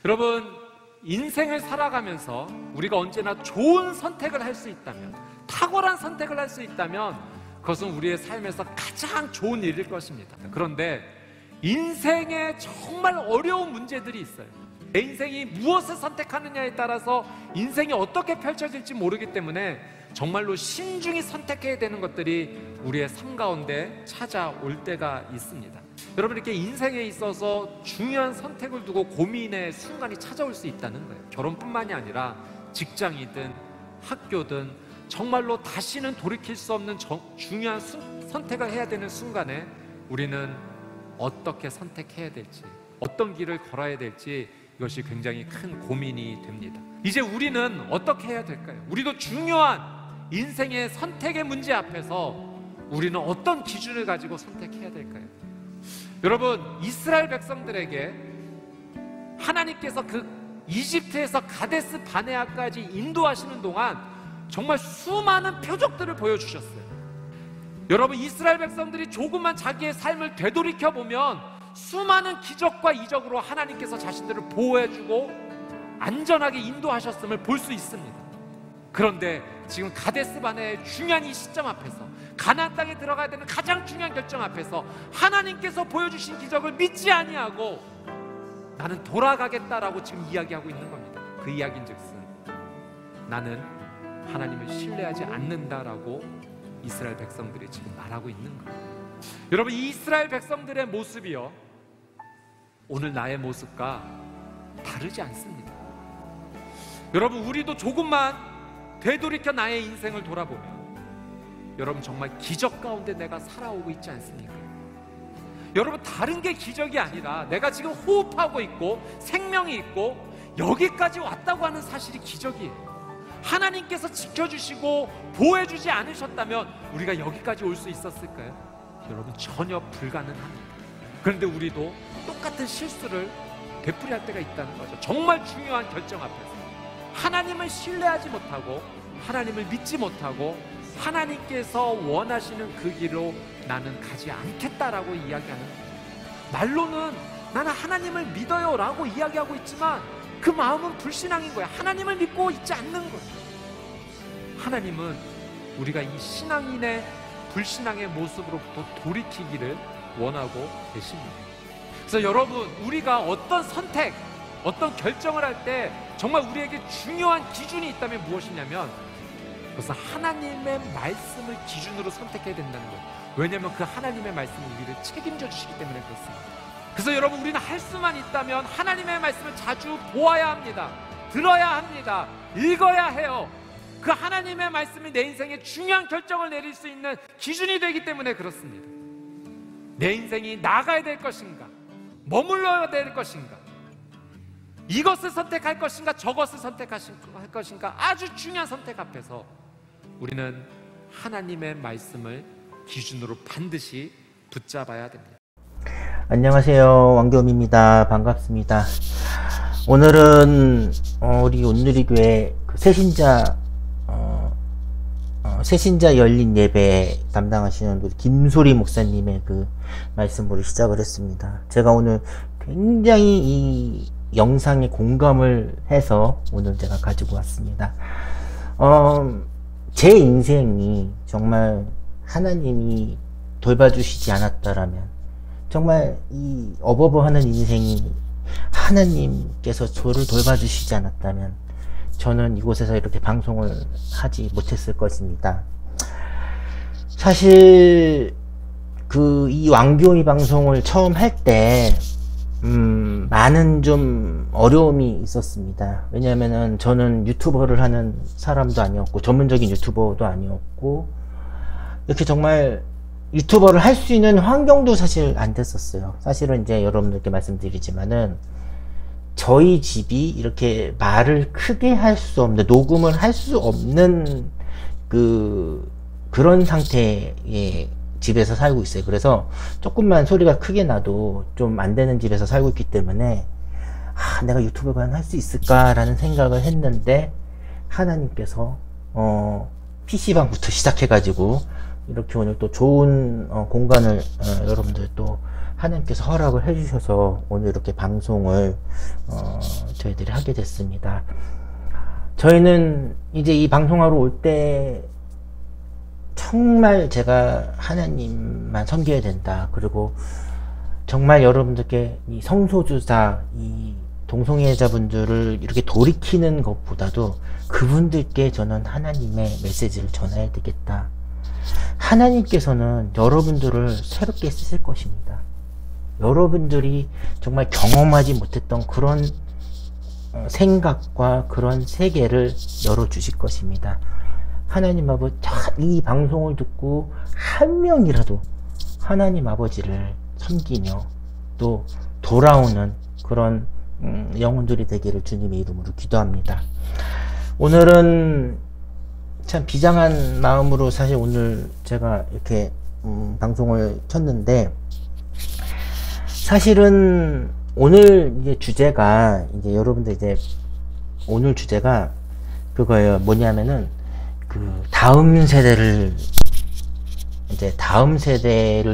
여러분, 인생을 살아가면서 우리가 언제나 좋은 선택을 할 수 있다면, 탁월한 선택을 할 수 있다면 그것은 우리의 삶에서 가장 좋은 일일 것입니다. 그런데 인생에 정말 어려운 문제들이 있어요. 내 인생이 무엇을 선택하느냐에 따라서 인생이 어떻게 펼쳐질지 모르기 때문에 정말로 신중히 선택해야 되는 것들이 우리의 삶 가운데 찾아올 때가 있습니다. 여러분, 이렇게 인생에 있어서 중요한 선택을 두고 고민의 순간이 찾아올 수 있다는 거예요. 결혼뿐만이 아니라 직장이든 학교든 정말로 다시는 돌이킬 수 없는 중요한 선택을 해야 되는 순간에 우리는 어떻게 선택해야 될지, 어떤 길을 걸어야 될지, 이것이 굉장히 큰 고민이 됩니다. 이제 우리는 어떻게 해야 될까요? 우리도 중요한 인생의 선택의 문제 앞에서 우리는 어떤 기준을 가지고 선택해야 될까요? 여러분, 이스라엘 백성들에게 하나님께서 그 이집트에서 가데스 바네아까지 인도하시는 동안 정말 수많은 표적들을 보여주셨어요. 여러분, 이스라엘 백성들이 조금만 자기의 삶을 되돌이켜 보면 수많은 기적과 이적으로 하나님께서 자신들을 보호해주고 안전하게 인도하셨음을 볼 수 있습니다. 그런데 지금 가데스 바네아의 중요한 이 시점 앞에서, 가나안 땅에 들어가야 되는 가장 중요한 결정 앞에서 하나님께서 보여주신 기적을 믿지 아니하고 나는 돌아가겠다라고 지금 이야기하고 있는 겁니다. 그 이야기인즉슨 나는 하나님을 신뢰하지 않는다라고 이스라엘 백성들이 지금 말하고 있는 거예요. 여러분, 이 이스라엘 백성들의 모습이요, 오늘 나의 모습과 다르지 않습니다. 여러분, 우리도 조금만 되돌이켜 나의 인생을 돌아보면 여러분, 정말 기적 가운데 내가 살아오고 있지 않습니까? 여러분, 다른 게 기적이 아니라 내가 지금 호흡하고 있고 생명이 있고 여기까지 왔다고 하는 사실이 기적이에요. 하나님께서 지켜주시고 보호해주지 않으셨다면 우리가 여기까지 올 수 있었을까요? 여러분, 전혀 불가능합니다. 그런데 우리도 똑같은 실수를 되풀이할 때가 있다는 거죠. 정말 중요한 결정 앞에서 하나님을 신뢰하지 못하고 하나님을 믿지 못하고 하나님께서 원하시는 그 길로 나는 가지 않겠다라고 이야기하는 거예요. 말로는 나는 하나님을 믿어요 라고 이야기하고 있지만 그 마음은 불신앙인 거야. 하나님을 믿고 있지 않는 거야. 하나님은 우리가 이 신앙인의 불신앙의 모습으로부터 돌이키기를 원하고 계십니다. 그래서 여러분, 우리가 어떤 선택, 어떤 결정을 할 때 정말 우리에게 중요한 기준이 있다면 무엇이냐면 그것은 하나님의 말씀을 기준으로 선택해야 된다는 거예요. 왜냐하면 그 하나님의 말씀은 우리를 책임져 주시기 때문에 그렇습니다. 그래서 여러분, 우리는 할 수만 있다면 하나님의 말씀을 자주 보아야 합니다. 들어야 합니다. 읽어야 해요. 그 하나님의 말씀이 내 인생에 중요한 결정을 내릴 수 있는 기준이 되기 때문에 그렇습니다. 내 인생이 나가야 될 것인가, 머물러야 될 것인가, 이것을 선택할 것인가, 저것을 선택할 것인가, 아주 중요한 선택 앞에서 우리는 하나님의 말씀을 기준으로 반드시 붙잡아야 됩니다. 안녕하세요, 왕겸입니다. 반갑습니다. 오늘은 우리 온누리교회 그 새신자 열린 예배 담당하시는 우리 김소리 목사님의 그 말씀으로 시작을 했습니다. 제가 오늘 굉장히 이 영상에 공감을 해서 오늘 제가 가지고 왔습니다. 제 인생이 정말 하나님이 돌봐주시지 않았다라면, 정말 이 어버버하는 인생이 하나님께서 저를 돌봐주시지 않았다면 저는 이곳에서 이렇게 방송을 하지 못했을 것입니다. 사실 이 왕교미 방송을 처음 할 때 많은 좀 어려움이 있었습니다. 왜냐하면은 저는 유튜버를 하는 사람도 아니었고 전문적인 유튜버도 아니었고 이렇게 정말 유튜버를 할 수 있는 환경도 사실 안 됐었어요. 사실은 이제 여러분들께 말씀드리지만은 저희 집이 이렇게 말을 크게 할 수 없는, 녹음을 할 수 없는 그런 상태의 집에서 살고 있어요. 그래서 조금만 소리가 크게 나도 좀 안 되는 집에서 살고 있기 때문에 내가 유튜브가 할 수 있을까라는 생각을 했는데 하나님께서 PC방부터 시작해가지고 이렇게 오늘 또 좋은 공간을 여러분들 또 하나님께서 허락을 해주셔서 오늘 이렇게 방송을 저희들이 하게 됐습니다. 저희는 이제 이 방송하러 올 때 정말 제가 하나님만 섬겨야 된다. 그리고 정말 여러분들께 이 성소주사, 이 동성애자분들을 이렇게 돌이키는 것보다도 그분들께 저는 하나님의 메시지를 전해야 되겠다. 하나님께서는 여러분들을 새롭게 쓰실 것입니다. 여러분들이 정말 경험하지 못했던 그런 생각과 그런 세계를 열어주실 것입니다. 하나님 아버지, 이 방송을 듣고 한 명이라도 하나님 아버지를 섬기며 또 돌아오는 그런 영혼들이 되기를 주님의 이름으로 기도합니다. 오늘은 참 비장한 마음으로 사실 오늘 제가 이렇게 방송을 켰는데, 사실은 오늘 이제 주제가 이제 여러분들 이제 오늘 주제가 그거예요. 뭐냐면은 그 다음 세대를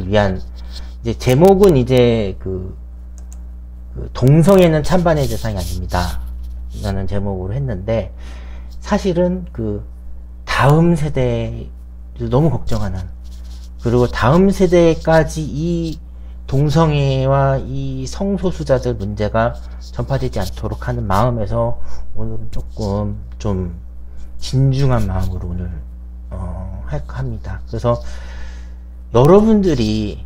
위한 이제 제목은 이제 그 동성애는 찬반의 대상이 아닙니다 라는 제목으로 했는데, 사실은 그 다음 세대를 너무 걱정하는, 그리고 다음 세대까지 이 동성애와 이 성소수자들 문제가 전파되지 않도록 하는 마음에서 오늘은 조금 좀 진중한 마음으로 오늘 할까 합니다. 그래서 여러분들이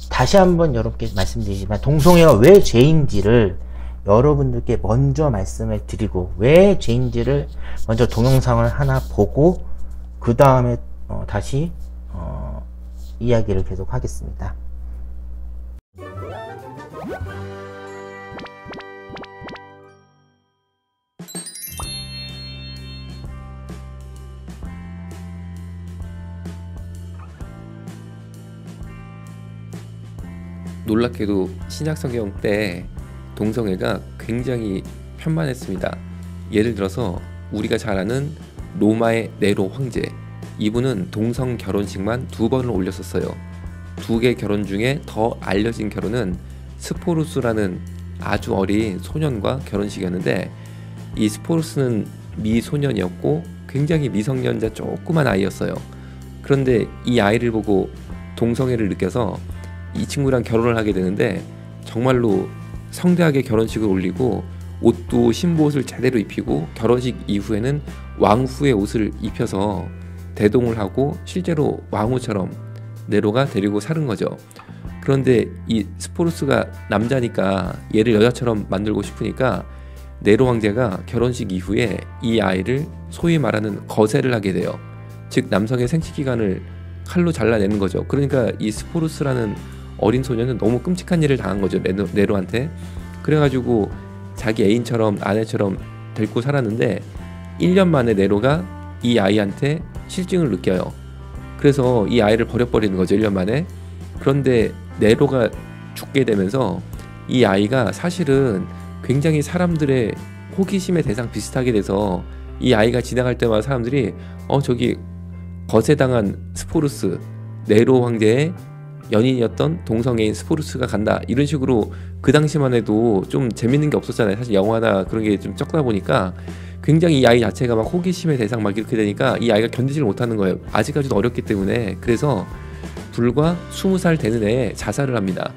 다시 한번 여러분께 말씀드리지만 동성애가 왜 죄인지를 여러분들께 먼저 말씀을 드리고, 왜 죄인지를 먼저 동영상을 하나 보고 그 다음에 다시 이야기를 계속 하겠습니다. 놀랍게도 신약성경 때 동성애가 굉장히 편만했습니다. 예를 들어서 우리가 잘 아는 로마의 네로 황제, 이분은 동성 결혼식만 2번을 올렸었어요. 2개 결혼 중에 더 알려진 결혼은 스포루스라는 아주 어린 소년과 결혼식이었는데, 이 스포루스는 미소년이었고 굉장히 미성년자 조그만 아이였어요. 그런데 이 아이를 보고 동성애를 느껴서 이 친구랑 결혼을 하게 되는데, 정말로 성대하게 결혼식을 올리고 옷도 신부옷을 제대로 입히고 결혼식 이후에는 왕후의 옷을 입혀서 대동을 하고 실제로 왕후처럼 네로가 데리고 사는 거죠. 그런데 이 스포루스가 남자니까 얘를 여자처럼 만들고 싶으니까 네로 황제가 결혼식 이후에 이 아이를 소위 말하는 거세를 하게 돼요. 즉 남성의 생식기관을 칼로 잘라내는 거죠. 그러니까 이 스포루스라는 어린 소년은 너무 끔찍한 일을 당한 거죠, 네로한테. 그래가지고 자기 애인처럼 아내처럼 데리고 살았는데 1년 만에 네로가 이 아이한테 실증을 느껴요. 그래서 이 아이를 버려버리는 거죠, 1년 만에. 그런데 네로가 죽게 되면서 이 아이가 사실은 굉장히 사람들의 호기심의 대상 비슷하게 돼서 이 아이가 지나갈 때마다 사람들이 저기 거세당한 스포루스, 네로 황제의 연인이었던 동성애인 스포루스가 간다, 이런 식으로. 그 당시만 해도 좀 재밌는 게 없었잖아요. 사실 영화나 그런 게 좀 적다 보니까 굉장히 이 아이 자체가 막 호기심의 대상 막 이렇게 되니까 이 아이가 견디지를 못하는 거예요. 아직까지도 어렸기 때문에. 그래서 불과 20살 되는 해에 자살을 합니다.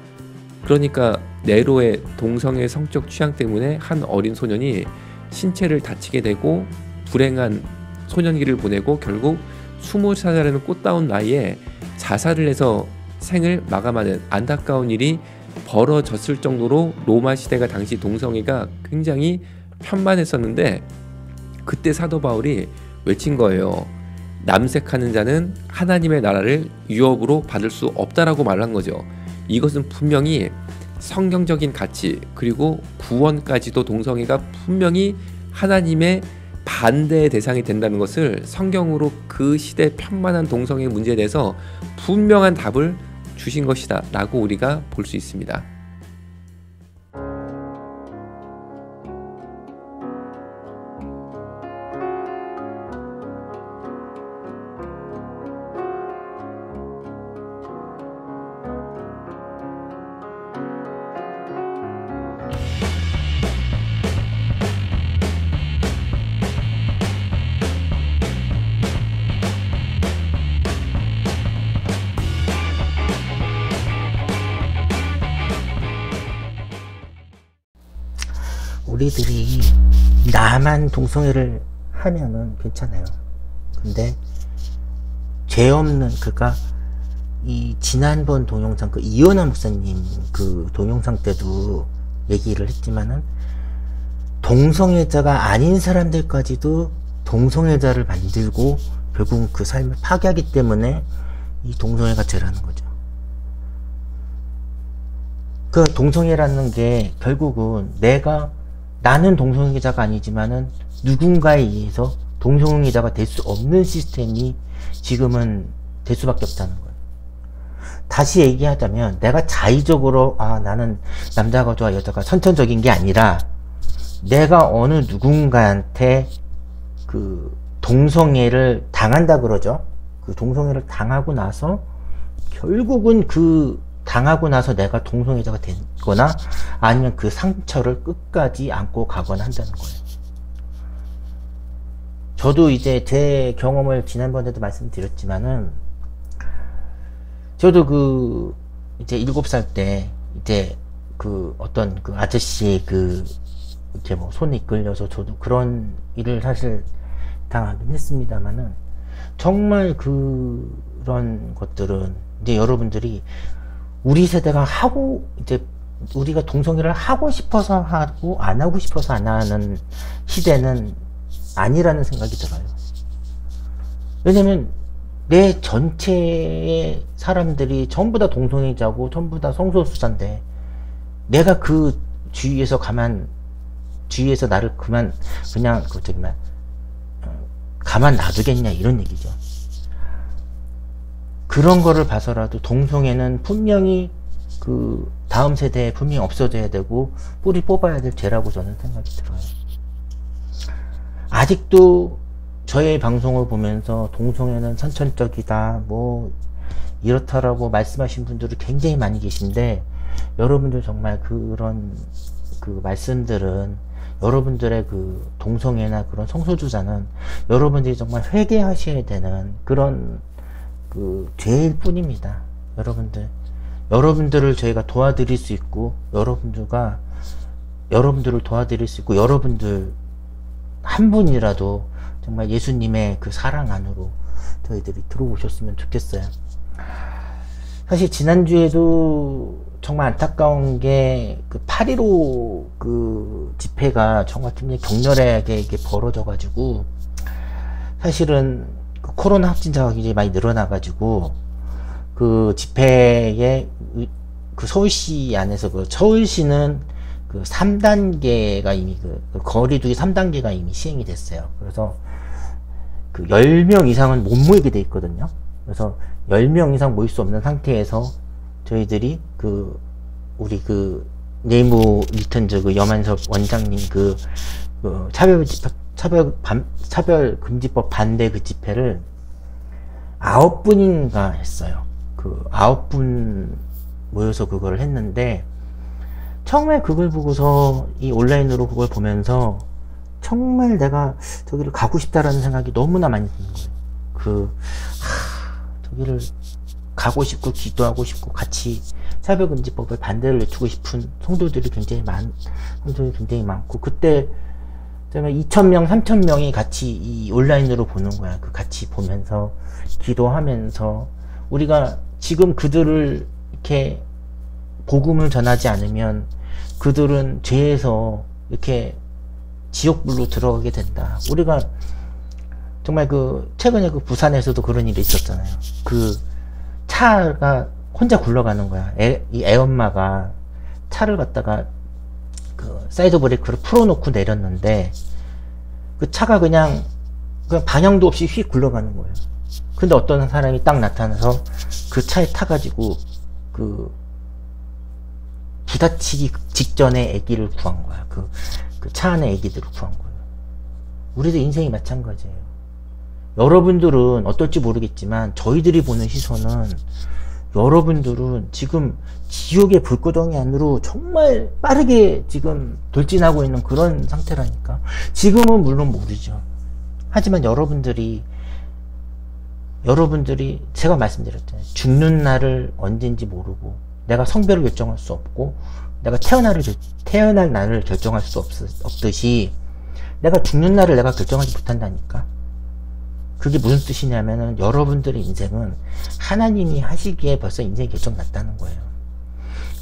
그러니까 네로의 동성애 성적 취향 때문에 한 어린 소년이 신체를 다치게 되고 불행한 소년기를 보내고 결국 20살이라는 꽃다운 나이에 자살을 해서 생을 마감하는 안타까운 일이 벌어졌을 정도로 로마 시대가 당시 동성애가 굉장히 편만했었는데, 그때 사도 바울이 외친 거예요. 남색하는 자는 하나님의 나라를 유업으로 받을 수 없다라고 말한 거죠. 이것은 분명히 성경적인 가치, 그리고 구원까지도 동성애가 분명히 하나님의 반대의 대상이 된다는 것을 성경으로 그 시대 편만한 동성애 문제에 대해서 분명한 답을 주신 것이다 라고 우리가 볼 수 있습니다. 우리들이 나만 동성애를 하면은 괜찮아요. 근데 죄 없는, 그니까 이 지난번 동영상 그 이현아 목사님 그 동영상 때도 얘기를 했지만은 동성애자가 아닌 사람들까지도 동성애자를 만들고 결국은 그 삶을 파괴하기 때문에 이 동성애가 죄라는 거죠. 그 동성애라는 게 결국은 나는 동성애자가 아니지만은 누군가에 의해서 동성애자가 될 수 없는 시스템이 지금은 될 수밖에 없다는 거예요. 다시 얘기하자면 내가 자의적으로 나는 남자가 좋아 여자가 선천적인 게 아니라 내가 어느 누군가한테 그 동성애를 당한다 그러죠. 그 동성애를 당하고 나서 결국은 그 당하고 나서 내가 동성애자가 되거나 아니면 그 상처를 끝까지 안고 가거나 한다는 거예요. 저도 이제 제 경험을 지난번에도 말씀드렸지만은 저도 그 이제 7살 때 이제 그 어떤 그 아저씨 그 이렇게 뭐 손에 이끌려서 저도 그런 일을 사실 당하긴 했습니다만은 정말 그런 것들은 이제 여러분들이 우리 세대가 하고 이제 우리가 동성애를 하고 싶어서 하고 안 하고 싶어서 안 하는 시대는 아니라는 생각이 들어요. 왜냐면 내 전체의 사람들이 전부 다 동성애자고 전부 다 성소수자인데 내가 그 주위에서 나를 가만 놔두겠냐 이런 얘기죠. 그런 거를 봐서라도 동성애는 분명히 그 다음 세대에 분명히 없어져야 되고 뿌리 뽑아야 될 죄라고 저는 생각이 들어요. 아직도 저의 방송을 보면서 동성애는 선천적이다 뭐 이렇다라고 말씀하신 분들이 굉장히 많이 계신데 여러분들 정말 그런 그 말씀들은 여러분들의 그 동성애나 그런 성소수자는 여러분들이 정말 회개하셔야 되는 그런 그 죄일 뿐입니다. 여러분들을 저희가 도와드릴 수 있고 여러분들을 도와드릴 수 있고 여러분들 한 분이라도 정말 예수님의 그 사랑 안으로 저희들이 들어오셨으면 좋겠어요. 사실 지난주에도 정말 안타까운 게 그 8.15 그 집회가 정말 굉장히 격렬하게 이게 벌어져가지고 사실은 그 코로나 확진자가 굉장히 많이 늘어나가지고 그 집회에 그 서울시 안에서 그 서울시는 그 3단계가 이미 그 거리두기 3단계가 이미 시행이 됐어요. 그래서 그 10명 이상은 못 모이게 돼 있거든요. 그래서 10명 이상 모일 수 없는 상태에서 저희들이 우리 네이무 리턴즈 염한섭 원장님 차별금지법 반대 그 집회를 9분인가 했어요. 9분 모여서 그걸 했는데 정말 그걸 보고서 이 온라인으로 그걸 보면서 정말 내가 저기를 가고 싶다라는 생각이 너무나 많이 드는 거예요. 저기를 가고 싶고 기도하고 싶고 같이 차별금지법을 반대를 외치고 싶은 성도들이 굉장히 많고 그때 정말 2,000명, 3,000명이 같이 이 온라인으로 보는 거야. 같이 보면서 기도하면서 우리가 지금 그들을 이렇게 복음을 전하지 않으면 그들은 죄에서 이렇게 지옥불로 들어가게 된다. 우리가 정말 최근에 부산에서도 그런 일이 있었잖아요. 차가 혼자 굴러가는 거야. 이 애엄마가 차를 갖다가 사이드 브레이크를 풀어놓고 내렸는데 그 차가 그냥 방향도 없이 휙 굴러가는 거예요. 근데 어떤 사람이 딱 나타나서 그 차에 타가지고 부딪히기 직전에 아기를 구한 거야. 그 차 안에 아기들을 구한 거예요. 우리도 인생이 마찬가지예요. 여러분들은 어떨지 모르겠지만 저희들이 보는 시선은 여러분들은 지금 지옥의 불구덩이 안으로 정말 빠르게 지금 돌진하고 있는 그런 상태라니까. 지금은 물론 모르죠. 하지만 여러분들이 제가 말씀드렸잖아요. 죽는 날을 언제인지 모르고 내가 성별을 결정할 수 없고 내가 태어날 날을 결정할 수 없듯이 내가 죽는 날을 내가 결정하지 못한다니까. 그게 무슨 뜻이냐면은 여러분들의 인생은 하나님이 하시기에 벌써 인생이 결정났다는 거예요.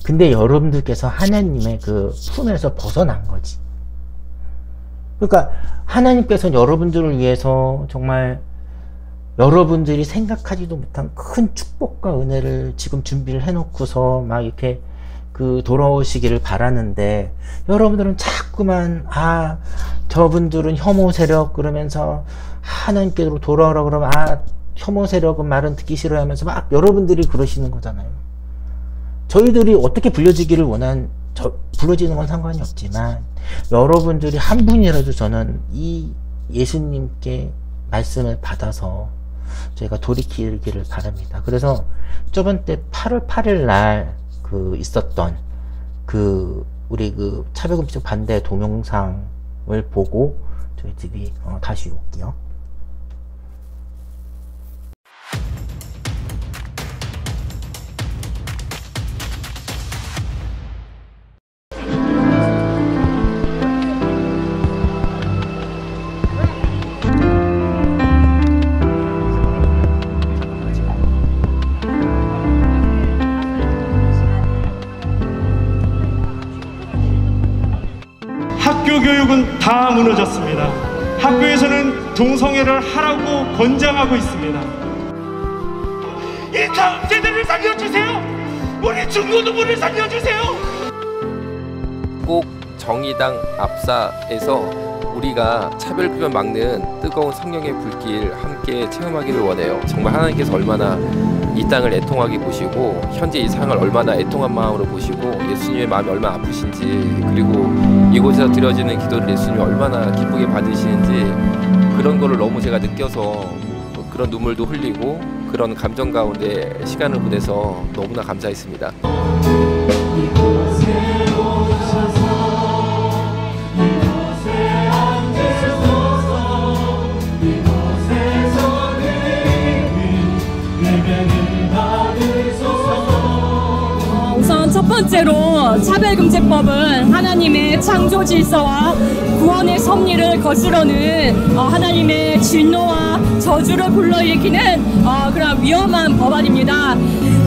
근데 여러분들께서 하나님의 그 품에서 벗어난 거지. 그러니까 하나님께서는 여러분들을 위해서 정말 여러분들이 생각하지도 못한 큰 축복과 은혜를 지금 준비를 해놓고서 막 이렇게 그 돌아오시기를 바라는데, 여러분들은 자꾸만 저분들은 혐오 세력 그러면서 하나님께로 돌아오라 그러면 혐오 세력은 말은 듣기 싫어하면서 막 여러분들이 그러시는 거잖아요. 저희들이 어떻게 불려지기를 불러지는 건 상관이 없지만 여러분들이 한 분이라도 저는 이 예수님께 말씀을 받아서 저희가 돌이키기를 바랍니다. 그래서 저번 때 8월 8일 날 있었던 우리 차별금지 반대 동영상을 보고 저희들이 다시 올게요. 학교 교육은 다 무너졌습니다. 학교에서는 동성애를 하라고 권장하고 있습니다. 이 다음 세대를 살려주세요. 우리 중고등부를 살려주세요. 꼭 정의당 앞사에서 우리가 차별표현 막는 뜨거운 성령의 불길 함께 체험하기를 원해요. 정말 하나님께서 얼마나 이 땅을 애통하게 보시고 현재 이 상을 얼마나 애통한 마음으로 보시고 예수님의 마음이 얼마나 아프신지, 그리고 이곳에서 드려지는 기도를 예수님이 얼마나 기쁘게 받으시는지, 그런 거를 너무 제가 느껴서 그런 눈물도 흘리고 그런 감정 가운데 시간을 보내서 너무나 감사했습니다. 우선 첫 번째로 차별금지법은 하나님의 창조 질서와 구원의 섭리를 거스르는 하나님의 진노와 저주를 불러일으키는 그런 위험한 법안입니다.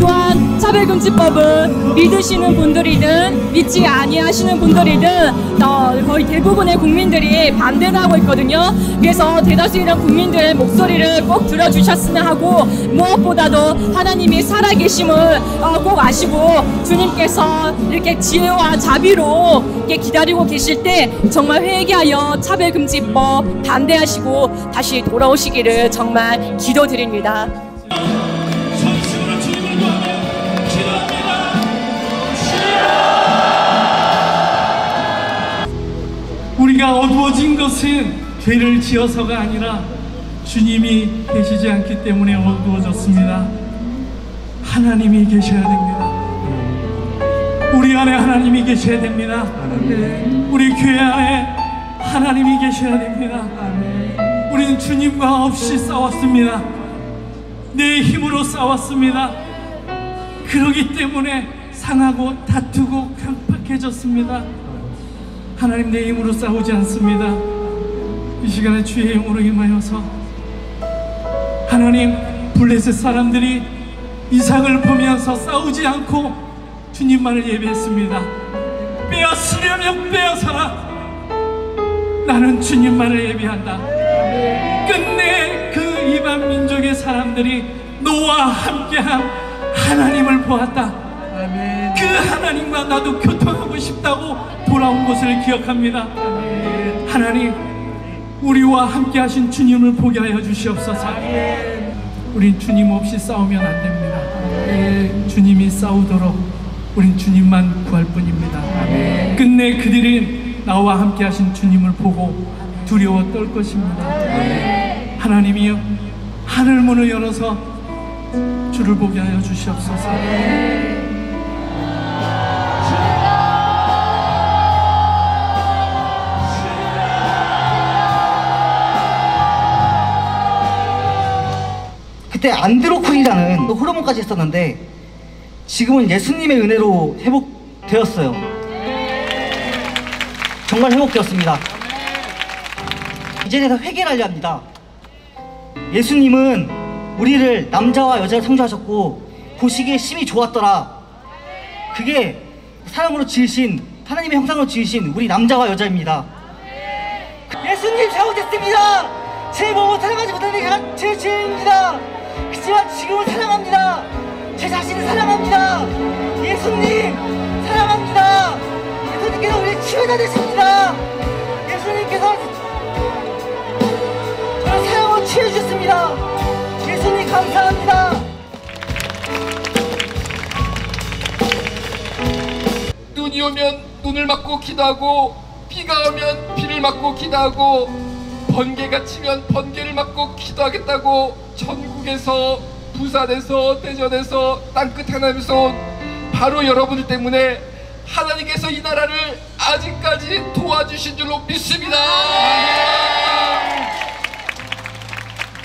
또한 차별금지법은 믿으시는 분들이든 믿지 아니하시는 분들이든 거의 대부분의 국민들이 반대를 하고 있거든요. 그래서 대다수의 국민들의 목소리를 꼭 들어주셨으면 하고, 무엇보다도 하나님이 살아계심을 꼭 아시고 주님께서 이렇게 지혜와 자비로 이렇게 기다리고 계실 때 정말 회개하여 차별금지법 반대하시고 다시 돌아오시기를 정말 기도드립니다. 우리가 어두워진 것은 죄를 지어서가 아니라 주님이 계시지 않기 때문에 어두워졌습니다. 하나님이 계셔야 됩니다. 우리 안에 하나님이 계셔야 됩니다. 우리 교회 안에 하나님이 계셔야 됩니다. 우리는 주님과 없이 싸웠습니다. 내 힘으로 싸웠습니다. 그러기 때문에 상하고 다투고 강팍해졌습니다. 하나님, 내 힘으로 싸우지 않습니다. 이 시간에 주의 영으로 임하여서 하나님, 블레셋 사람들이 이삭을 보면서 싸우지 않고 주님만을 예배했습니다. 빼앗으려면 빼앗아라. 나는 주님만을 예배한다. 끝내 그 이방 민족의 사람들이 너와 함께한 하나님을 보았다. 그 하나님과 나도 교통하고 싶다고 돌아온 것을 기억합니다. 하나님, 우리와 함께 하신 주님을 보게 하여 주시옵소서. 우린 주님 없이 싸우면 안 됩니다. 주님이 싸우도록 우린 주님만 구할 뿐입니다. 끝내 그들은 나와 함께 하신 주님을 보고 두려워 떨 것입니다. 하나님이여, 하늘 문을 열어서 주를 보게 하여 주시옵소서. 그때 안드로콘이라는 호르몬까지 했었는데 지금은 예수님의 은혜로 회복되었어요. 정말 회복되었습니다. 이제 내가 회개를 하려 합니다. 예수님은 우리를 남자와 여자를 창조하셨고 보시기에 심히 좋았더라. 그게 사람으로 지으신, 하나님의 형상으로 지으신 우리 남자와 여자입니다. 예수님 잘못했습니다. 제 몸을 사랑하지 못하는 게 제 죄입니다. 그렇지만 지금은 사랑합니다. 제 자신을 사랑합니다. 예수님 사랑합니다. 예수님께서 우리 치유자 되십니다. 예수님께서 저를 사랑으로 치유해주셨습니다. 예수님 감사합니다. 눈이 오면 눈을 맞고 기도하고, 비가 오면 비를 맞고 기도하고, 번개가 치면 번개를 맞고 기도하겠다고 전국에서, 부산에서, 대전에서, 땅끝 하나님에서 온 바로 여러분들 때문에 하나님께서 이 나라를 아직까지 도와주신 줄로 믿습니다.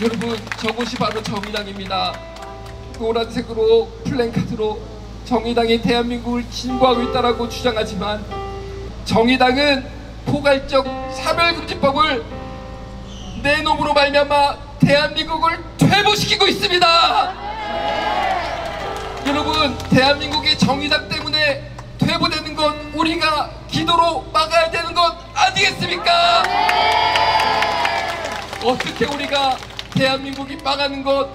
여러분, 저곳이 바로 정의당입니다. 노란색으로 플랜카드로 정의당이 대한민국을 진보하고 있다라고 주장하지만, 정의당은 포괄적 차별금지법을 내놈으로 말미암아 대한민국을 퇴보시키고 있습니다. 여러분, 대한민국이 정의당 때문에 퇴보되는 건 우리가 기도로 막아야 되는 것 아니겠습니까? 어떻게 우리가 대한민국이 망하는 것,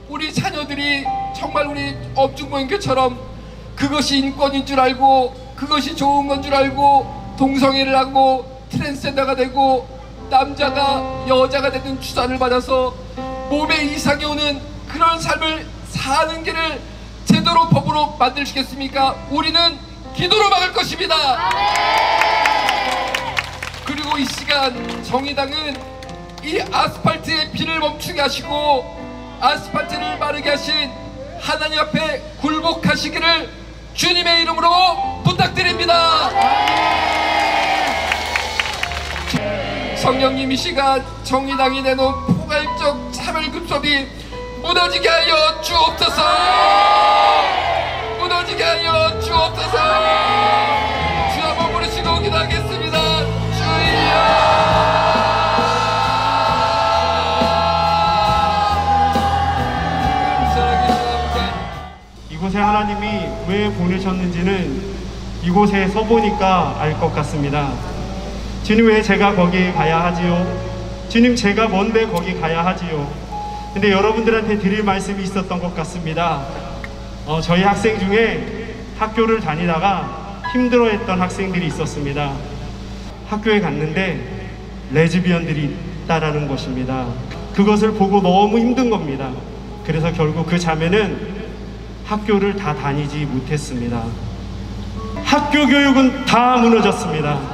우리 자녀들이 정말 우리 업중고인교처럼 그것이 인권인 줄 알고, 그것이 좋은 건 줄 알고 동성애를 하고 트랜스젠더가 되고 남자가 여자가 되는 주사를 맞아서 몸에 이상이 오는 그런 삶을 사는 길을 제대로 법으로 만들시겠습니까? 우리는 기도로 막을 것입니다. 그리고 이 시간 정의당은 이 아스팔트의 비를 멈추게 하시고 아스팔트를 마르게 하신 하나님 앞에 굴복하시기를 주님의 이름으로 부탁드립니다. 성령님, 이 시간 정의당이 내놓은 포괄적 차별금지법이 무너지게 하여 주옵소서. 무너지게 하여 주옵소서. 주 한번 부르시고 기도하겠습니다. 주여. 이곳에 하나님이 왜 보내셨는지는 이곳에 서보니까 알 것 같습니다. 주님, 왜 제가 거기 가야 하지요? 주님, 제가 뭔데 거기 가야 하지요? 근데 여러분들한테 드릴 말씀이 있었던 것 같습니다. 저희 학생 중에 학교를 다니다가 힘들어했던 학생들이 있었습니다. 학교에 갔는데 레즈비언들이 있다라는 것입니다. 그것을 보고 너무 힘든 겁니다. 그래서 결국 그 자매는 학교를 다 다니지 못했습니다. 학교 교육은 다 무너졌습니다.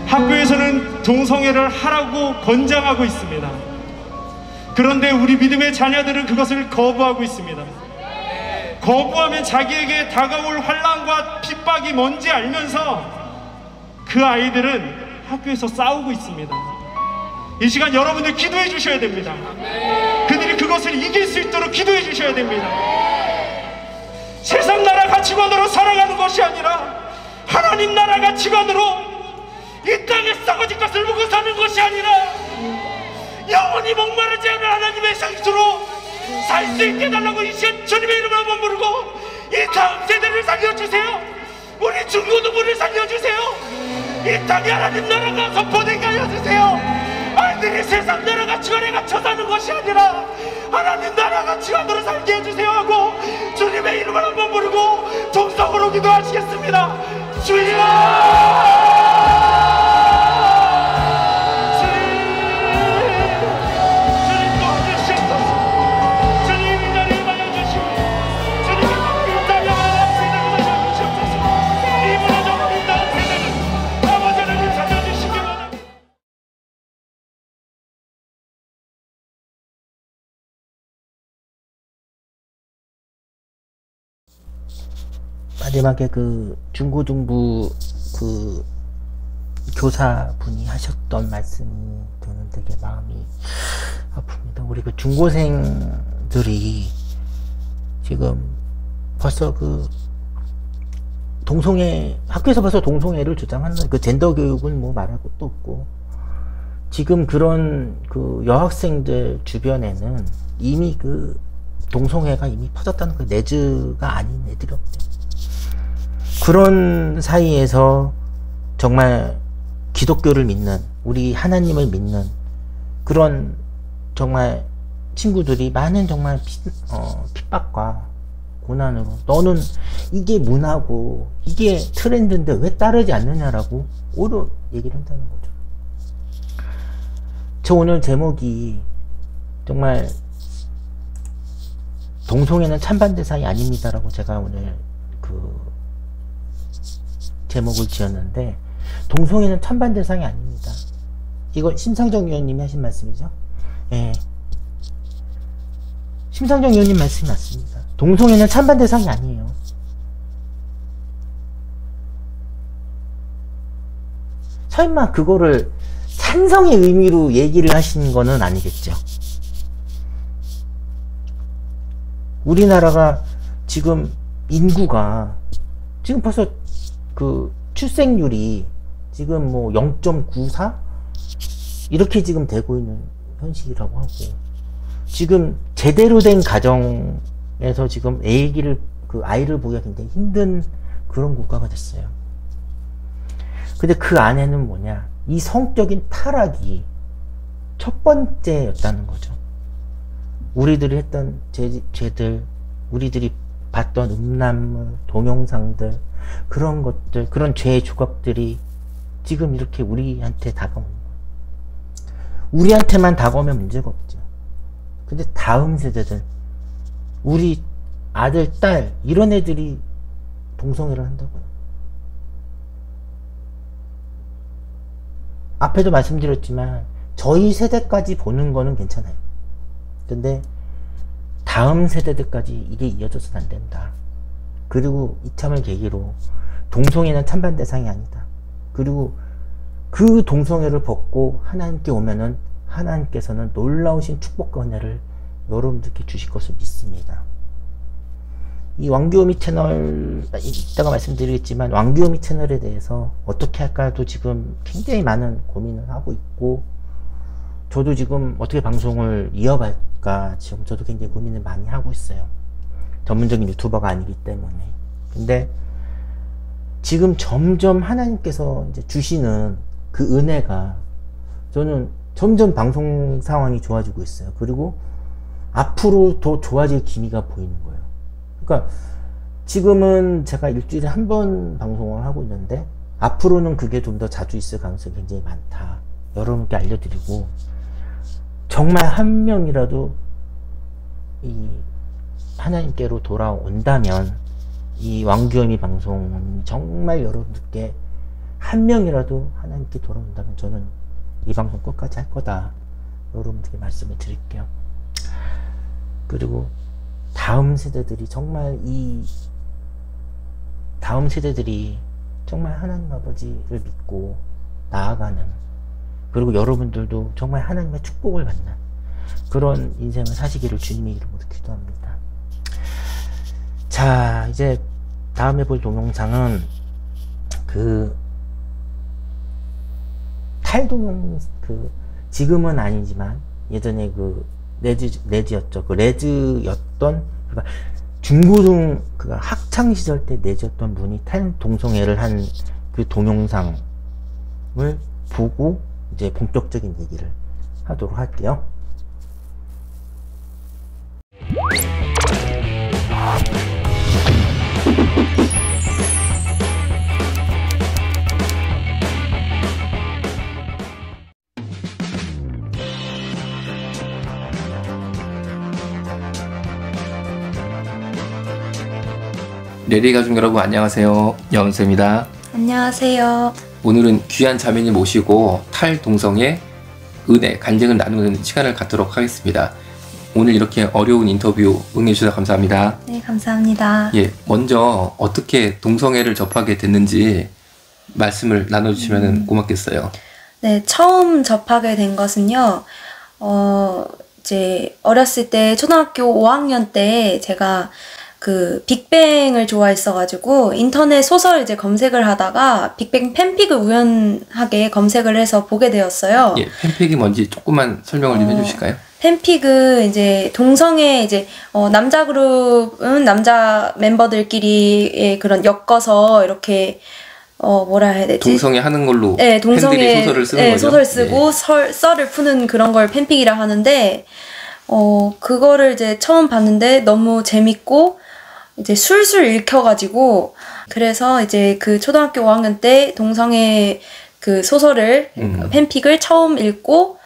학교에서는 동성애를 하라고 권장하고 있습니다. 그런데 우리 믿음의 자녀들은 그것을 거부하고 있습니다. 거부하면 자기에게 다가올 환난과 핍박이 뭔지 알면서 그 아이들은 학교에서 싸우고 있습니다. 이 시간 여러분들 기도해 주셔야 됩니다. 그들이 그것을 이길 수 있도록 기도해 주셔야 됩니다. 세상 나라 가치관으로 살아가는 것이 아니라 하나님 나라 가치관으로 이 땅에 썩어질 것을 보고 사는 것이 아니라 영원히 목마르지 않은 하나님의 상수로 살 수 있게 해달라고 이 시간 주님의 이름을 한번 부르고 이 다음 세대를 살려주세요. 우리 중고등부를 살려주세요. 이 땅에 하나님 나라가 선포되게 하여 주세요. 아이들이 세상 나라 가치관에 갇혀 사는 것이 아니라 하나님 나라 가치관으로 살게 해주세요 하고 주님의 이름을 한번 부르고 동성으로 기도하시겠습니다. 주여! 마지막에 그 중고등부 그 교사분이 하셨던 말씀이 저는 되게 마음이 아픕니다. 우리 그 중고생들이 지금 벌써 그 동성애, 학교에서 봐서 동성애를 주장하는 그 젠더 교육은 뭐 말할 것도 없고, 지금 그런 그 여학생들 주변에는 이미 그 동성애가 이미 퍼졌다는 그 내즈가 아닌 애들이 없대요. 그런 사이에서 정말 기독교를 믿는, 우리 하나님을 믿는 그런 정말 친구들이 많은 정말 핍박과 고난으로, 너는 이게 문화고 이게 트렌드인데 왜 따르지 않느냐라고 오히려 얘기를 한다는 거죠. 저 오늘 제목이 정말 동성애는 찬반 대상이 아닙니다라고 제가 오늘 그 제목을 지었는데, 동성애는 찬반 대상이 아닙니다. 이거 심상정 의원님이 하신 말씀이죠? 예. 심상정 의원님 말씀이 맞습니다. 동성애는 찬반 대상이 아니에요. 설마 그거를 찬성의 의미로 얘기를 하신 거는 아니겠죠? 우리나라가 지금 인구가 지금 벌써 그 출생률이 지금 뭐 0.94 이렇게 지금 되고 있는 현실이라고 하고, 지금 제대로 된 가정에서 지금 아이를 보기가 굉장히 힘든 그런 국가가 됐어요. 근데 그 안에는 뭐냐, 이 성적인 타락이 첫 번째였다는 거죠. 우리들이 했던 죄들, 우리들이 봤던 음란물, 동영상들, 그런 것들, 그런 죄의 조각들이 지금 이렇게 우리한테 다가오는 거예요. 우리한테만 다가오면 문제가 없죠. 근데 다음 세대들, 우리 아들, 딸, 이런 애들이 동성애를 한다고요. 앞에도 말씀드렸지만 저희 세대까지 보는 거는 괜찮아요. 근데 다음 세대들까지 이게 이어져서는 안 된다. 그리고 이참을 계기로 동성애는 찬반 대상이 아니다. 그리고 그 동성애를 벗고 하나님께 오면은 하나님께서는 놀라우신 축복과 은혜를 여러분들께 주실 것을 믿습니다. 이 왕교미 채널, 이따가 말씀드리겠지만 왕교미 채널에 대해서 어떻게 할까도 지금 굉장히 많은 고민을 하고 있고, 저도 지금 어떻게 방송을 이어갈까 지금 저도 굉장히 고민을 많이 하고 있어요. 전문적인 유튜버가 아니기 때문에. 근데 지금 점점 하나님께서 이제 주시는 그 은혜가, 저는 점점 방송 상황이 좋아지고 있어요. 그리고 앞으로 더 좋아질 기미가 보이는 거예요. 그러니까 지금은 제가 일주일에 한 번 방송을 하고 있는데, 앞으로는 그게 좀 더 자주 있을 가능성이 굉장히 많다. 여러분께 알려드리고, 정말 한 명이라도 이 하나님께로 돌아온다면, 이 왕규현이 방송 정말 여러분들께 한 명이라도 하나님께 돌아온다면 저는 이 방송 끝까지 할 거다. 여러분들께 말씀을 드릴게요. 그리고 다음 세대들이 정말 다음 세대들이 정말 하나님 아버지를 믿고 나아가는, 그리고 여러분들도 정말 하나님의 축복을 받는 그런 인생을 사시기를 주님의 이름으로 기도합니다. 자, 이제 다음에 볼 동영상은 그 탈동영, 지금은 아니지만 예전에 그 레즈였죠. 그 레즈였던, 그러니까 중고등 학창 시절 때 레즈였던 분이 탈동성애를 한 그 동영상을 보고 이제 본격적인 얘기를 하도록 할게요. 레리 가족 여러분 안녕하세요. 여은수입니다. 안녕하세요. 오늘은 귀한 자매님 모시고 탈동성애 은혜, 간증을 나누는 시간을 갖도록 하겠습니다. 오늘 이렇게 어려운 인터뷰 응해주셔서 감사합니다. 네, 감사합니다. 예, 먼저 어떻게 동성애를 접하게 됐는지 말씀을 나눠주시면 고맙겠어요. 네, 처음 접하게 된 것은요, 이제 어렸을 때 초등학교 5학년 때 제가 그 빅뱅을 좋아했어가지고 인터넷 소설 이제 검색을 하다가 빅뱅 팬픽을 우연하게 검색을 해서 보게 되었어요. 예, 팬픽이 뭔지 조금만 설명을 좀 해주실까요? 팬픽은 이제 동성애 이제 남자 그룹은 남자 멤버들끼리의 그런 엮어서 이렇게 뭐라 해야 되지? 동성애 하는 걸로 네, 팬들이 소설을 쓰는 네, 거죠. 소설 쓰고 썰을 푸는 그런 걸 팬픽이라 하는데 그거를 이제 처음 봤는데 너무 재밌고 이제 술술 읽혀가지고 그래서 이제 그 초등학교 5학년 때 동성애 그 소설을 팬픽을 처음 읽고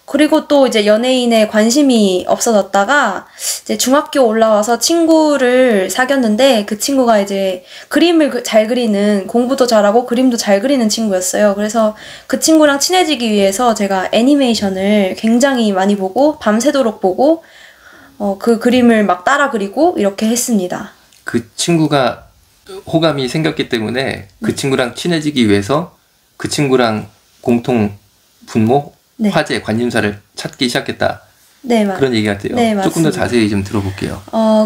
그리고 또 이제 연예인에 관심이 없어졌다가 이제 중학교 올라와서 친구를 사귀었는데 그 친구가 이제 그림을 잘 그리는 공부도 잘하고 그림도 잘 그리는 친구였어요. 그래서 그 친구랑 친해지기 위해서 제가 애니메이션을 굉장히 많이 보고 밤새도록 보고 그 그림을 막 따라 그리고 이렇게 했습니다. 그 친구가 호감이 생겼기 때문에 그 친구랑 친해지기 위해서 그 친구랑 공통 분모, 네. 화제, 관심사를 찾기 시작했다. 네, 그런 얘기 같아요. 네, 조금 더 맞습니다. 자세히 좀 들어볼게요.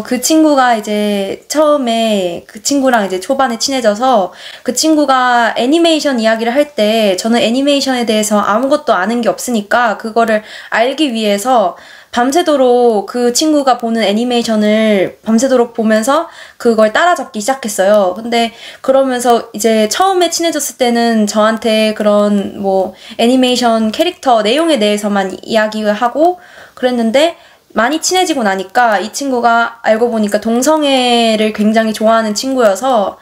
그 친구가 이제 처음에 그 친구랑 이제 초반에 친해져서 그 친구가 애니메이션 이야기를 할 때 저는 애니메이션에 대해서 아무것도 아는 게 없으니까 그거를 알기 위해서 밤새도록 그 친구가 보는 애니메이션을 밤새도록 보면서 그걸 따라잡기 시작했어요. 근데 그러면서 이제 처음에 친해졌을 때는 저한테 그런 뭐 애니메이션 캐릭터 내용에 대해서만 이야기하고 그랬는데 많이 친해지고 나니까 이 친구가 알고 보니까 동성애를 굉장히 좋아하는 친구여서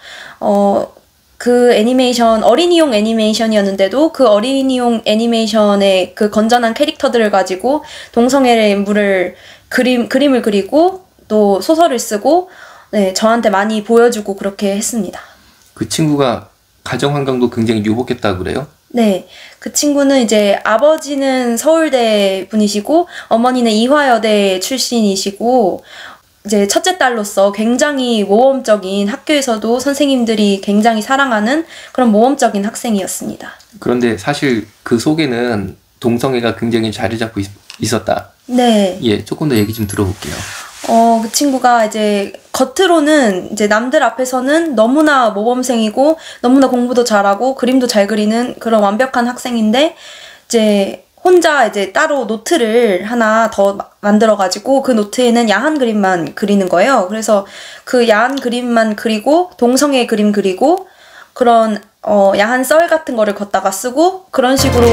그 애니메이션 어린이용 애니메이션이었는데도 그 어린이용 애니메이션의 그 건전한 캐릭터들을 가지고 동성애의 인물을 그림을 그리고 또 소설을 쓰고 네, 저한테 많이 보여주고 그렇게 했습니다. 그 친구가 가정 환경도 굉장히 유복했다고 그래요? 네, 그 친구는 이제 아버지는 서울대 분이시고 어머니는 이화여대 출신이시고 이제 첫째 딸로서 굉장히 모범적인 학교에서도 선생님들이 굉장히 사랑하는 그런 모범적인 학생이었습니다. 그런데 사실 그 속에는 동성애가 굉장히 자리 잡고 있었다. 네. 예, 조금 더 얘기 좀 들어볼게요. 그 친구가 이제 겉으로는 이제 남들 앞에서는 너무나 모범생이고 너무나 공부도 잘하고 그림도 잘 그리는 그런 완벽한 학생인데 이제 혼자 이제 따로 노트를 하나 더 만들어가지고 그 노트에는 야한 그림만 그리는 거예요. 그래서 그 야한 그림만 그리고 동성애 그림 그리고 그런 야한 썰 같은 거를 걷다가 쓰고 그런 식으로